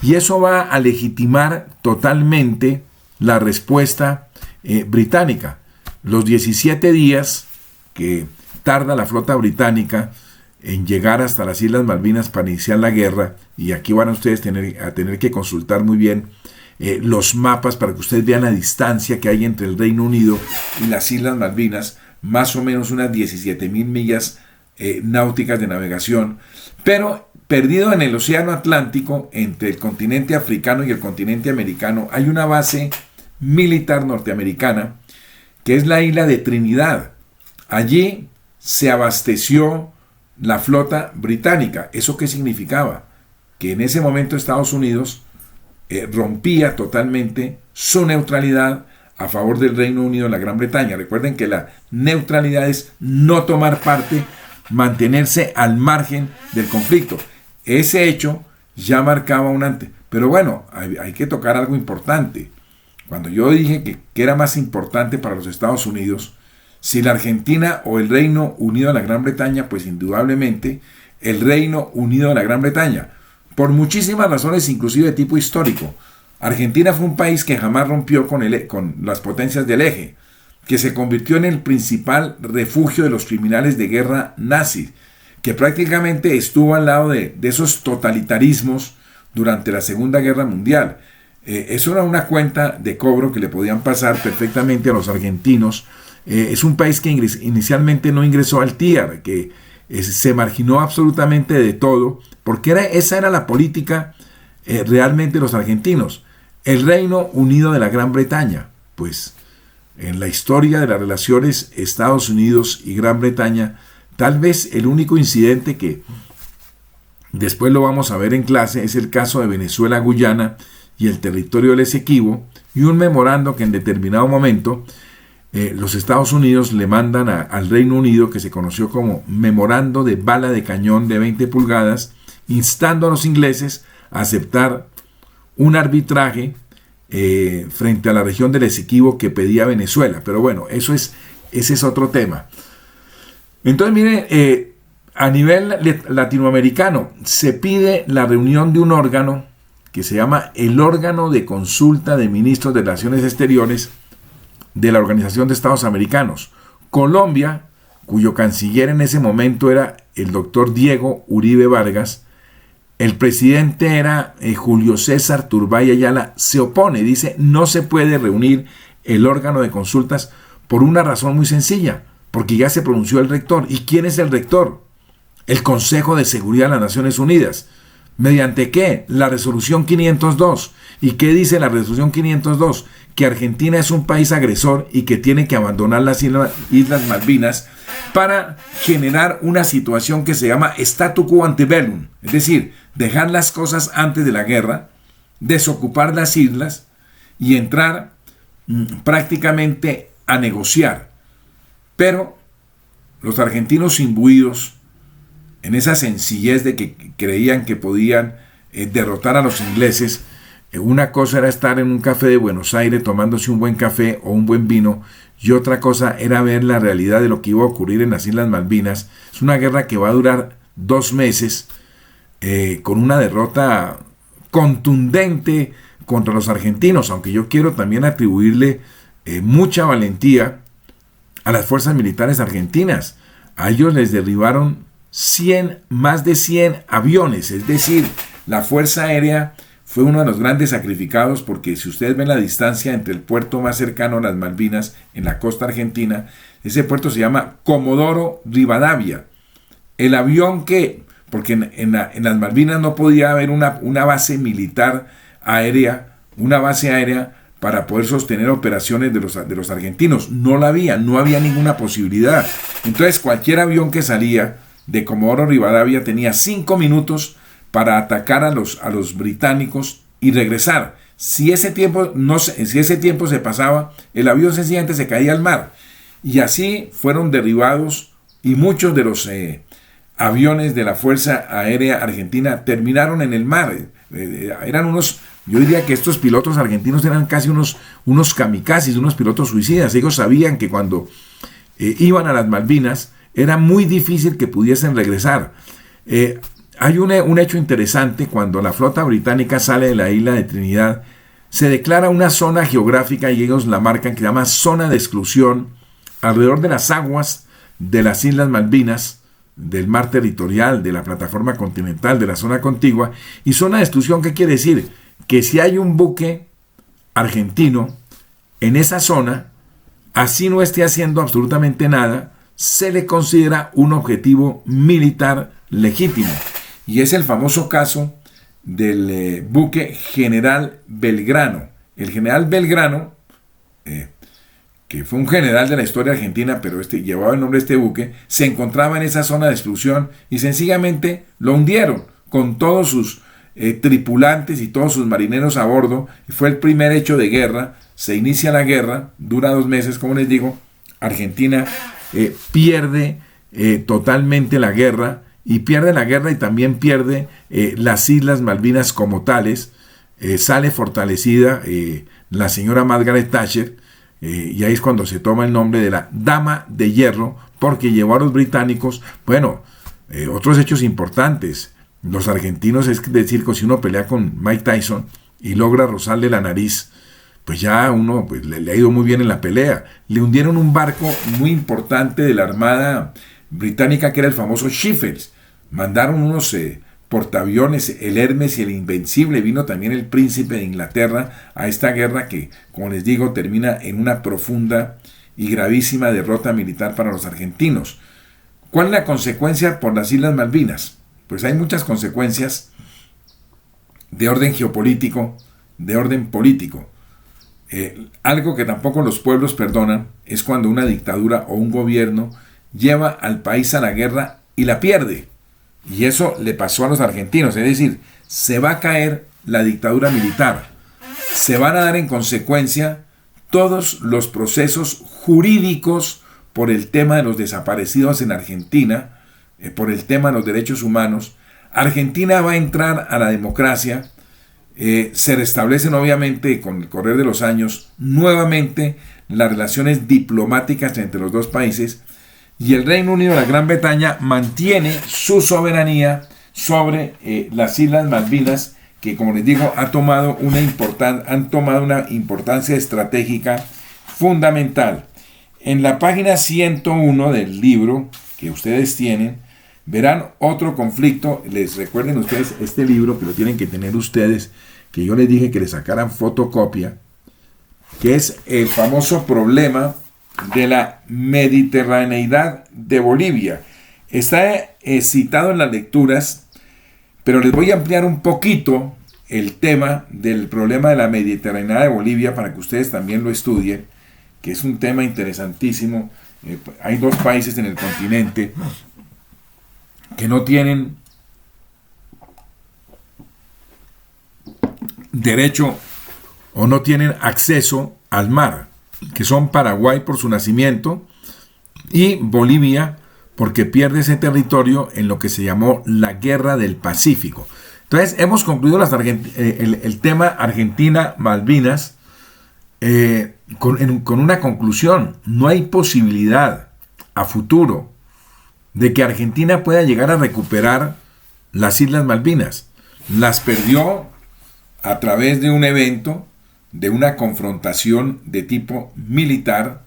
y eso va a legitimar totalmente la respuesta británica. Los 17 días que tarda la flota británica en llegar hasta las Islas Malvinas para iniciar la guerra, y aquí van a ustedes a tener que consultar muy bien los mapas para que ustedes vean la distancia que hay entre el Reino Unido y las Islas Malvinas, más o menos unas 17.000 millas náuticas de navegación, pero perdido en el Océano Atlántico, entre el continente africano y el continente americano, hay una base militar norteamericana, que es la isla de Trinidad. Allí se abasteció la flota británica. ¿Eso qué significaba? Que en ese momento Estados Unidos rompía totalmente su neutralidad a favor del Reino Unido y la Gran Bretaña. Recuerden que la neutralidad es no tomar parte, mantenerse al margen del conflicto. Ese hecho ya marcaba un antes. Pero bueno, hay que tocar algo importante. Cuando yo dije que era más importante para los Estados Unidos, si la Argentina o el Reino Unido de la Gran Bretaña, pues indudablemente el Reino Unido de la Gran Bretaña, por muchísimas razones, inclusive de tipo histórico. Argentina fue un país que jamás rompió con las potencias del eje, que se convirtió en el principal refugio de los criminales de guerra nazis, que prácticamente estuvo al lado de esos totalitarismos durante la Segunda Guerra Mundial. Eso era una cuenta de cobro que le podían pasar perfectamente a los argentinos. Es un país que inicialmente no ingresó al TIAR, que se marginó absolutamente de todo, porque esa era la política realmente de los argentinos. El Reino Unido de la Gran Bretaña, pues en la historia de las relaciones Estados Unidos y Gran Bretaña, tal vez el único incidente que después lo vamos a ver en clase es el caso de Venezuela-Guyana y el territorio del Esequibo, y un memorando que en determinado momento los Estados Unidos le mandan al Reino Unido, que se conoció como Memorando de Bala de Cañón de 20 pulgadas, instando a los ingleses a aceptar un arbitraje frente a la región del Esequibo que pedía Venezuela. Pero bueno, ese es otro tema. Entonces, miren, a nivel latinoamericano se pide la reunión de un órgano que se llama el Órgano de Consulta de Ministros de Relaciones Exteriores, de la Organización de Estados Americanos. Colombia, cuyo canciller en ese momento era el doctor Diego Uribe Vargas, el presidente era Julio César Turbay Ayala, se opone, dice, no se puede reunir el órgano de consultas por una razón muy sencilla, porque ya se pronunció el rector. ¿Y quién es el rector? El Consejo de Seguridad de las Naciones Unidas. ¿Mediante qué? La resolución 502. ¿Y qué dice la resolución 502? Que Argentina es un país agresor y que tiene que abandonar las Islas Malvinas para generar una situación que se llama statu quo ante bellum, es decir, dejar las cosas antes de la guerra, desocupar las islas y entrar prácticamente a negociar. Pero los argentinos, imbuidos en esa sencillez de que creían que podían derrotar a los ingleses, una cosa era estar en un café de Buenos Aires tomándose un buen café o un buen vino, y otra cosa era ver la realidad de lo que iba a ocurrir en las Islas Malvinas. Es una guerra que va a durar 2 meses, con una derrota contundente contra los argentinos, aunque yo quiero también atribuirle mucha valentía a las fuerzas militares argentinas. A ellos les derribaron más de 100 aviones, es decir, la Fuerza Aérea fue uno de los grandes sacrificados, porque si ustedes ven la distancia entre el puerto más cercano a las Malvinas, en la costa argentina, ese puerto se llama Comodoro Rivadavia. El avión porque en las Malvinas no podía haber una base militar aérea, una base aérea para poder sostener operaciones de los argentinos. No la había, no había ninguna posibilidad. Entonces cualquier avión que salía de Comodoro Rivadavia tenía 5 minutos para atacar a los británicos y regresar. Si ese tiempo se pasaba, el avión sencillamente se caía al mar. Y así fueron derribados, y muchos de los aviones de la Fuerza Aérea Argentina terminaron en el mar. Yo diría que estos pilotos argentinos eran casi unos kamikazes, unos pilotos suicidas. Ellos sabían que cuando iban a las Malvinas era muy difícil que pudiesen regresar. Hay un hecho interesante: cuando la flota británica sale de la isla de Trinidad, se declara una zona geográfica, y ellos la marcan, que se llama zona de exclusión, alrededor de las aguas de las Islas Malvinas, del mar territorial, de la plataforma continental, de la zona contigua. Y zona de exclusión, ¿qué quiere decir? Que si hay un buque argentino en esa zona, así no esté haciendo absolutamente nada, se le considera un objetivo militar legítimo. Y es el famoso caso del buque General Belgrano. El general Belgrano, que fue un general de la historia argentina, pero llevaba el nombre de este buque, se encontraba en esa zona de exclusión y sencillamente lo hundieron con todos sus tripulantes y todos sus marineros a bordo. Fue el primer hecho de guerra. Se inicia la guerra, dura 2 meses, como les digo. Argentina pierde totalmente la guerra, y también pierde las Islas Malvinas como tales. Sale fortalecida la señora Margaret Thatcher, y ahí es cuando se toma el nombre de la Dama de Hierro, porque llevó a los británicos. Otros hechos importantes: los argentinos, es decir, si uno pelea con Mike Tyson y logra rozarle la nariz, pues ya uno le ha ido muy bien en la pelea. Le hundieron un barco muy importante de la Armada Británica, que era el famoso Shippers. Mandaron unos portaaviones, el Hermes y el Invencible. Vino también el Príncipe de Inglaterra a esta guerra que, como les digo, termina en una profunda y gravísima derrota militar para los argentinos. ¿Cuál es la consecuencia por las Islas Malvinas? Pues hay muchas consecuencias de orden geopolítico, de orden político. Algo que tampoco los pueblos perdonan es cuando una dictadura o un gobierno lleva al país a la guerra y la pierde. Y eso le pasó a los argentinos, es decir, se va a caer la dictadura militar. Se van a dar en consecuencia todos los procesos jurídicos por el tema de los desaparecidos en Argentina, por el tema de los derechos humanos. Argentina va a entrar a la democracia. Se restablecen, obviamente, con el correr de los años, nuevamente las relaciones diplomáticas entre los dos países, y el Reino Unido, la Gran Bretaña, mantiene su soberanía sobre las Islas Malvinas, que, como les digo, han tomado una importancia estratégica fundamental. En la página 101 del libro que ustedes tienen, verán otro conflicto. Les recuerden ustedes este libro que lo tienen que tener ustedes, que yo les dije que le sacaran fotocopia, que es el famoso problema de la mediterraneidad de Bolivia. Está citado en las lecturas, pero les voy a ampliar un poquito el tema del problema de la mediterraneidad de Bolivia para que ustedes también lo estudien, que es un tema interesantísimo. Hay dos países en el continente que no tienen derecho o no tienen acceso al mar, que son Paraguay por su nacimiento y Bolivia porque pierde ese territorio en lo que se llamó la Guerra del Pacífico. Entonces hemos concluido el tema Argentina-Malvinas con una conclusión. No hay posibilidad a futuro de que Argentina pueda llegar a recuperar las Islas Malvinas. Las perdió a través de un evento, de una confrontación de tipo militar.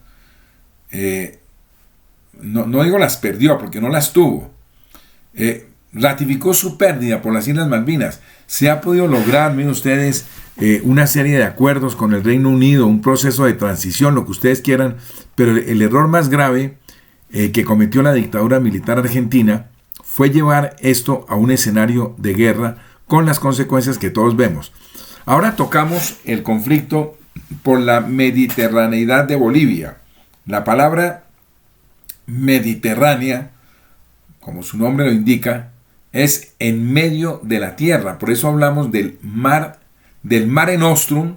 No digo las perdió porque no las tuvo. Ratificó su pérdida por las Islas Malvinas. Se ha podido lograr, miren ustedes, una serie de acuerdos con el Reino Unido, un proceso de transición, lo que ustedes quieran, pero el error más grave que cometió la dictadura militar argentina fue llevar esto a un escenario de guerra con las consecuencias que todos vemos. Ahora tocamos el conflicto por la mediterraneidad de Bolivia. La palabra mediterránea, como su nombre lo indica, es en medio de la tierra. Por eso hablamos del Mare Nostrum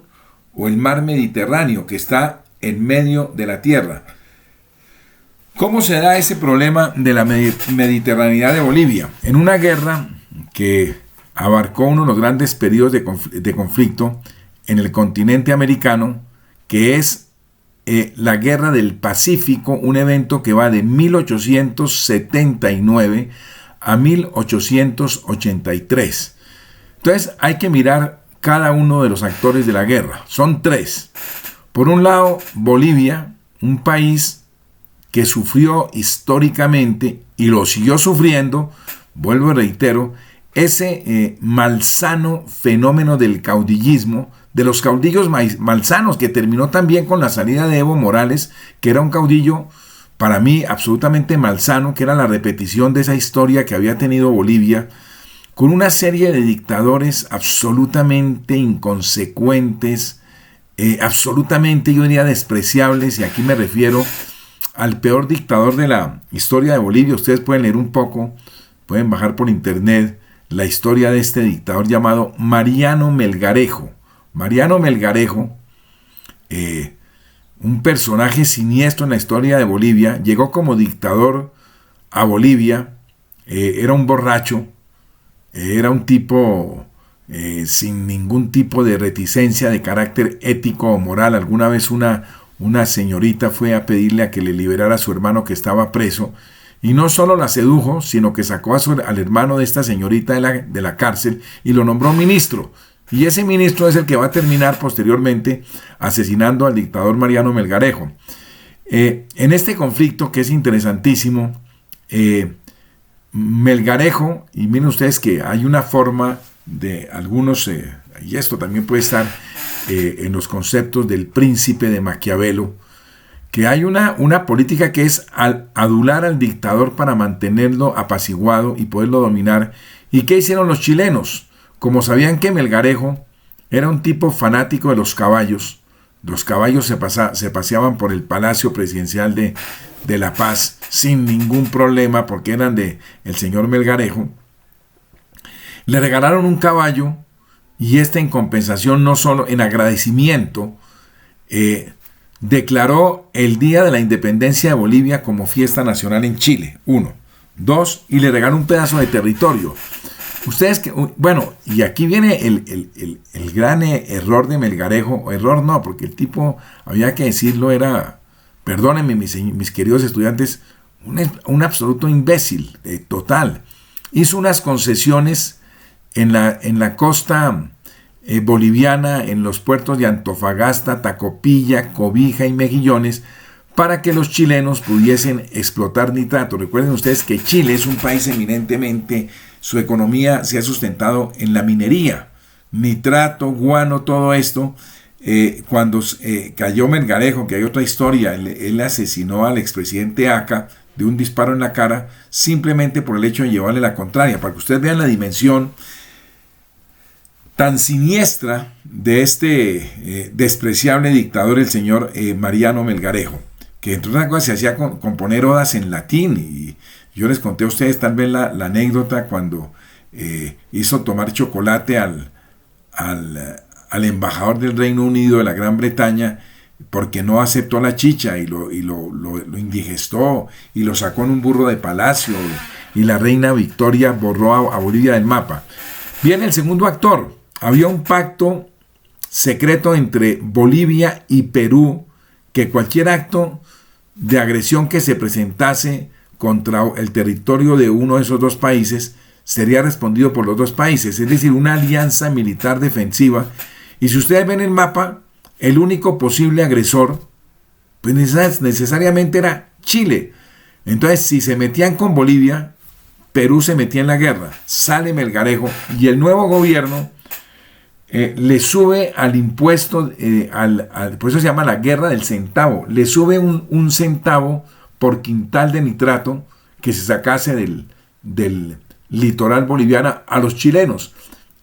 o el mar Mediterráneo, que está en medio de la tierra. ¿Cómo se da ese problema de la mediterraneidad de Bolivia? En una guerra que abarcó uno de los grandes periodos de conflicto en el continente americano, que es la Guerra del Pacífico, un evento que va de 1879 a 1883. Entonces hay que mirar cada uno de los actores de la guerra. Son tres. Por un lado, Bolivia, un país que sufrió históricamente y lo siguió sufriendo, vuelvo y reitero, ese malsano fenómeno del caudillismo, de los caudillos malsanos, que terminó también con la salida de Evo Morales, que era un caudillo para mí absolutamente malsano, que era la repetición de esa historia que había tenido Bolivia, con una serie de dictadores absolutamente inconsecuentes, absolutamente, yo diría, despreciables, y aquí me refiero al peor dictador de la historia de Bolivia. Ustedes pueden leer un poco, pueden bajar por internet la historia de este dictador llamado Mariano Melgarejo. Mariano Melgarejo, un personaje siniestro en la historia de Bolivia, llegó como dictador a Bolivia, era un borracho, era un tipo sin ningún tipo de reticencia de carácter ético o moral. Alguna vez una señorita fue a pedirle a que le liberara a su hermano que estaba preso, y no solo la sedujo, sino que sacó al hermano de esta señorita de la cárcel y lo nombró ministro. Y ese ministro es el que va a terminar posteriormente asesinando al dictador Mariano Melgarejo. En este conflicto, que es interesantísimo, Melgarejo, y miren ustedes que hay una forma de algunos, y esto también puede estar en los conceptos del príncipe de Maquiavelo, que hay una política que es adular al dictador para mantenerlo apaciguado y poderlo dominar. ¿Y qué hicieron los chilenos? Como sabían que Melgarejo era un tipo fanático de los caballos se paseaban por el Palacio Presidencial de La Paz sin ningún problema porque eran de el señor Melgarejo, le regalaron un caballo, y en compensación, no solo en agradecimiento, declaró el Día de la Independencia de Bolivia como fiesta nacional en Chile, 1. 2, y le regaló un pedazo de territorio. Ustedes que, bueno, y aquí viene el gran error de Melgarejo, o error no, porque el tipo, había que decirlo, era, perdónenme mis queridos estudiantes, un absoluto imbécil, total. Hizo unas concesiones en la costa boliviana en los puertos de Antofagasta, Tacopilla, Cobija y Mejillones para que los chilenos pudiesen explotar nitrato. Recuerden ustedes que Chile es un país eminentemente, su economía se ha sustentado en la minería, nitrato, guano, todo esto. Cuando cayó Melgarejo, que hay otra historia, él asesinó al expresidente Aca de un disparo en la cara, simplemente por el hecho de llevarle la contraria, para que ustedes vean la dimensión tan siniestra de este despreciable dictador, el señor Mariano Melgarejo, que entre otras cosas se hacía con poner odas en latín. Y yo les conté a ustedes tal vez la anécdota cuando hizo tomar chocolate al embajador del Reino Unido de la Gran Bretaña porque no aceptó la chicha y lo indigestó y lo sacó en un burro de palacio, y la reina Victoria borró a Bolivia del mapa. Viene el segundo actor. Había un pacto secreto entre Bolivia y Perú, que cualquier acto de agresión que se presentase contra el territorio de uno de esos dos países sería respondido por los dos países, es decir, una alianza militar defensiva. Y si ustedes ven el mapa, el único posible agresor pues necesariamente era Chile. Entonces, si se metían con Bolivia, Perú se metía en la guerra. Sale Melgarejo y el nuevo gobierno le sube al impuesto, por eso se llama la guerra del centavo, le sube un centavo por quintal de nitrato que se sacase del litoral boliviano a los chilenos.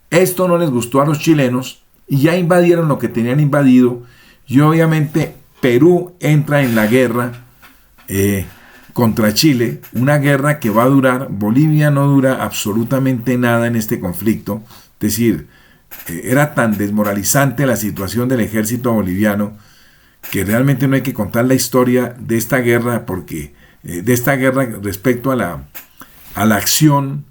Esto no les gustó a los chilenos y ya invadieron lo que tenían invadido, y obviamente Perú entra en la guerra contra Chile, una guerra que va a durar. Bolivia no dura absolutamente nada en este conflicto, es decir, era tan desmoralizante la situación del ejército boliviano que realmente no hay que contar la historia de esta guerra, porque de esta guerra respecto a la acción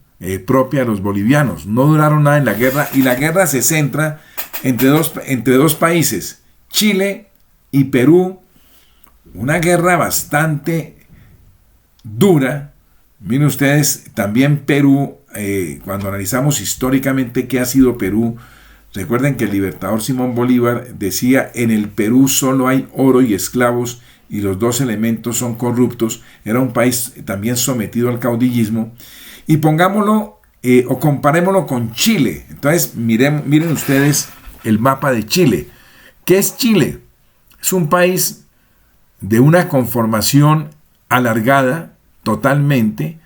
propia de los bolivianos. No duraron nada en la guerra, y la guerra se centra entre dos países, Chile y Perú. Una guerra bastante dura. Miren ustedes, también Perú, cuando analizamos históricamente qué ha sido Perú, recuerden que el libertador Simón Bolívar decía: en el Perú solo hay oro y esclavos, y los dos elementos son corruptos. Era un país también sometido al caudillismo. Y pongámoslo o comparémoslo con Chile. Entonces miren ustedes el mapa de Chile. ¿Qué es Chile? Es un país de una conformación alargada totalmente,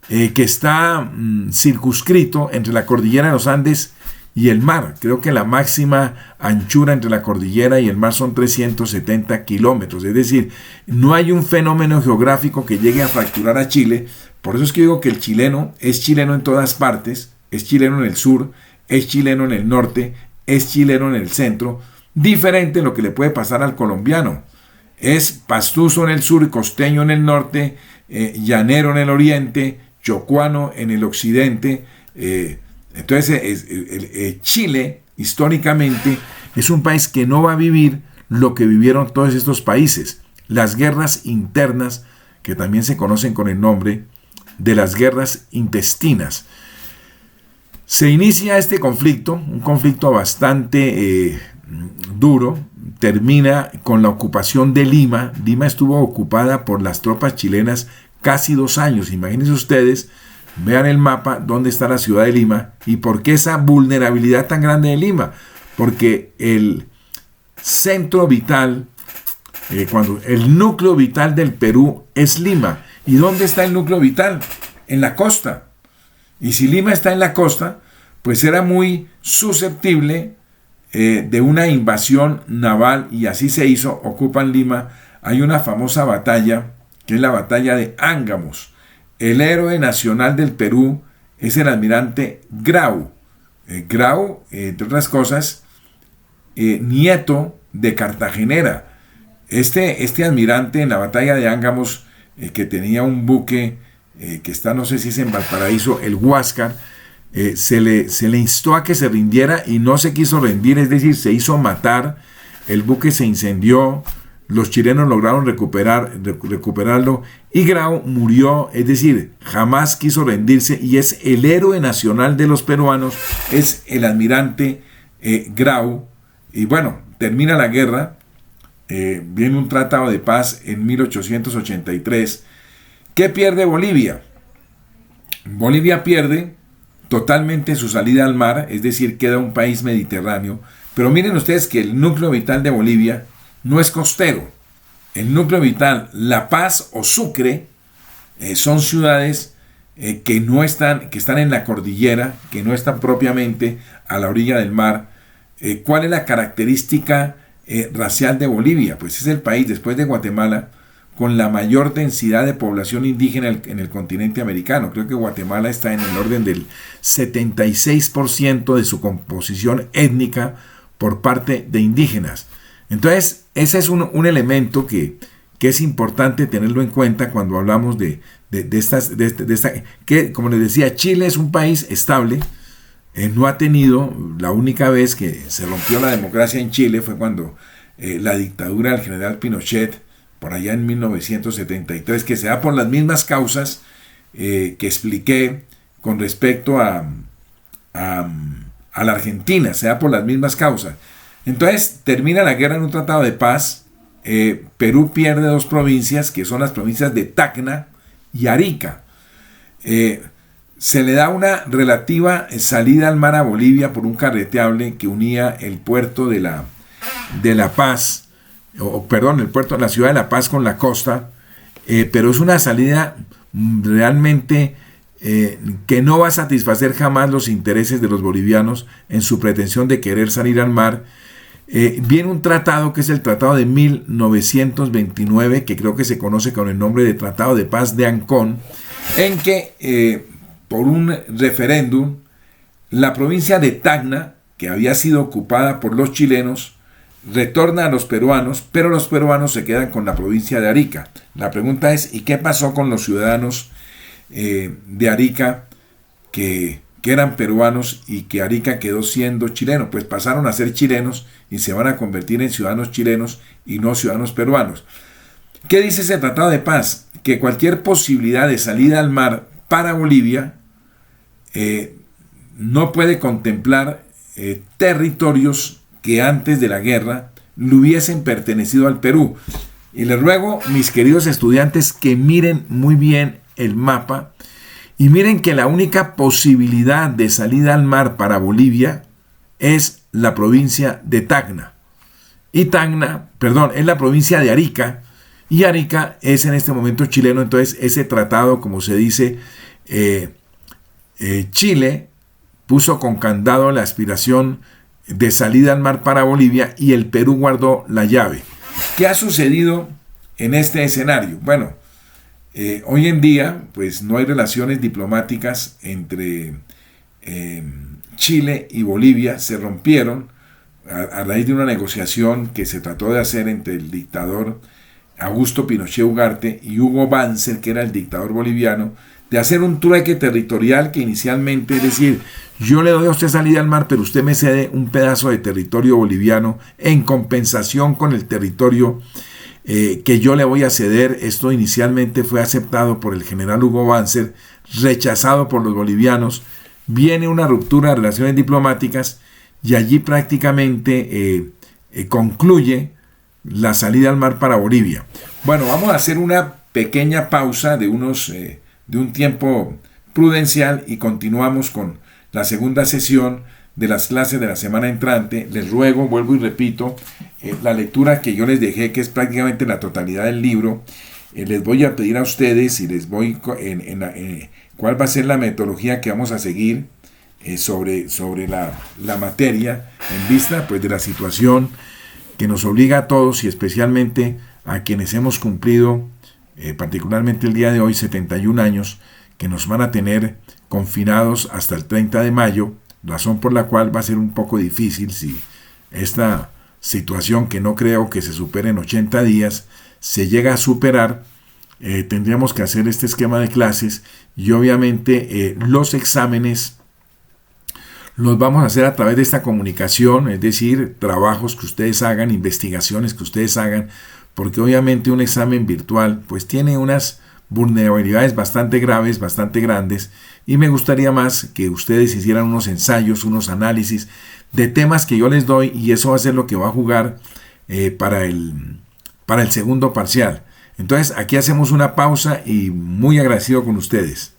que está circunscrito entre la cordillera de los Andes y el mar. Creo que la máxima anchura entre la cordillera y el mar son 370 kilómetros. Es decir, no hay un fenómeno geográfico que llegue a fracturar a Chile. Por eso es que digo que el chileno es chileno en todas partes. Es chileno en el sur, es chileno en el norte, es chileno en el centro. Diferente de lo que le puede pasar al colombiano. Es pastuso en el sur, costeño en el norte, llanero en el oriente, chocuano en el occidente. Entonces, Chile, históricamente, es un país que no va a vivir lo que vivieron todos estos países. Las guerras internas, que también se conocen con el nombre de las guerras intestinas. Se inicia este conflicto, un conflicto bastante duro. Termina con la ocupación de Lima. Lima estuvo ocupada por las tropas chilenas casi 2 años. Imagínense ustedes, vean el mapa, dónde está la ciudad de Lima y por qué esa vulnerabilidad tan grande de Lima. Porque el centro vital, cuando el núcleo vital del Perú es Lima. ¿Y dónde está el núcleo vital? En la costa. Y si Lima está en la costa, pues era muy susceptible de una invasión naval, y así se hizo. Ocupan Lima. Hay una famosa batalla, que es la batalla de Ángamos. El héroe nacional del Perú es el almirante Grau. Grau, entre otras cosas, nieto de Cartagenera. Este almirante, en la batalla de Ángamos, que tenía un buque que está, no sé si es en Valparaíso, el Huáscar, se le instó a que se rindiera y no se quiso rendir, es decir, se hizo matar. El buque se incendió, los chilenos lograron recuperarlo y Grau murió, es decir, jamás quiso rendirse, y es el héroe nacional de los peruanos, es el almirante Grau, y bueno, termina la guerra, viene un tratado de paz en 1883. ¿Qué pierde Bolivia? Bolivia pierde totalmente su salida al mar, es decir, queda un país mediterráneo, pero miren ustedes que el núcleo vital de Bolivia no es costero. El núcleo vital, La Paz o Sucre, son ciudades que no están, que están en la cordillera, que no están propiamente a la orilla del mar. ¿Cuál es la característica racial de Bolivia? Pues es el país, después de Guatemala, con la mayor densidad de población indígena en el continente americano. Creo que Guatemala está en el orden del 76% de su composición étnica por parte de indígenas. Entonces, ese es un elemento que es importante tenerlo en cuenta cuando hablamos de esta, que como les decía, Chile es un país estable. No ha tenido, la única vez que se rompió la democracia en Chile fue cuando la dictadura del general Pinochet, por allá en 1973, que se da por las mismas causas que expliqué con respecto a la Argentina, se da por las mismas causas. Entonces termina la guerra en un tratado de paz. Perú pierde dos provincias, que son las provincias de Tacna y Arica. Se le da una relativa salida al mar a Bolivia por un carreteable que unía el puerto de La Paz, el puerto de la ciudad de La Paz con la costa, pero es una salida realmente que no va a satisfacer jamás los intereses de los bolivianos en su pretensión de querer salir al mar. Viene un tratado que es el Tratado de 1929, que creo que se conoce con el nombre de Tratado de Paz de Ancón, en que por un referéndum la provincia de Tacna, que había sido ocupada por los chilenos, retorna a los peruanos, pero los peruanos se quedan con la provincia de Arica. La pregunta es, ¿y qué pasó con los ciudadanos de Arica que eran peruanos y que Arica quedó siendo chileno? Pues pasaron a ser chilenos y se van a convertir en ciudadanos chilenos y no ciudadanos peruanos. ¿Qué dice ese tratado de paz? Que cualquier posibilidad de salida al mar para Bolivia no puede contemplar territorios que antes de la guerra le hubiesen pertenecido al Perú. Y les ruego, mis queridos estudiantes, que miren muy bien el mapa y miren que la única posibilidad de salida al mar para Bolivia es la provincia de Tacna. Y Tacna, es la provincia de Arica, y Arica es en este momento chileno. Entonces ese tratado, como se dice, Chile puso con candado la aspiración de salida al mar para Bolivia y el Perú guardó la llave. ¿Qué ha sucedido en este escenario? Bueno, hoy en día pues no hay relaciones diplomáticas entre Chile y Bolivia. Se rompieron a raíz de una negociación que se trató de hacer entre el dictador Augusto Pinochet Ugarte y Hugo Banzer, que era el dictador boliviano, de hacer un trueque territorial que inicialmente, es decir, yo le doy a usted salida al mar, pero usted me cede un pedazo de territorio boliviano en compensación con el territorio que yo le voy a ceder. Esto inicialmente fue aceptado por el general Hugo Banzer, rechazado por los bolivianos. Viene una ruptura de relaciones diplomáticas y allí prácticamente concluye la salida al mar para Bolivia. Bueno, vamos a hacer una pequeña pausa de un tiempo prudencial y continuamos con la segunda sesión de las clases de la semana entrante. Les ruego, vuelvo y repito, la lectura que yo les dejé, que es prácticamente la totalidad del libro. Les voy a pedir a ustedes y les voy cuál va a ser la metodología que vamos a seguir sobre la materia, en vista pues de la situación que nos obliga a todos y especialmente a quienes hemos cumplido particularmente el día de hoy 71 años, que nos van a tener confinados hasta el 30 de mayo, razón por la cual va a ser un poco difícil si esta situación, que no creo que se supere en 80 días, se llega a superar. Tendríamos que hacer este esquema de clases y obviamente los exámenes los vamos a hacer a través de esta comunicación, es decir, trabajos que ustedes hagan, investigaciones que ustedes hagan, porque obviamente un examen virtual pues tiene unas vulnerabilidades bastante graves, bastante grandes, y me gustaría más que ustedes hicieran unos ensayos, unos análisis de temas que yo les doy, y eso va a ser lo que va a jugar para el segundo parcial. Entonces aquí hacemos una pausa y muy agradecido con ustedes.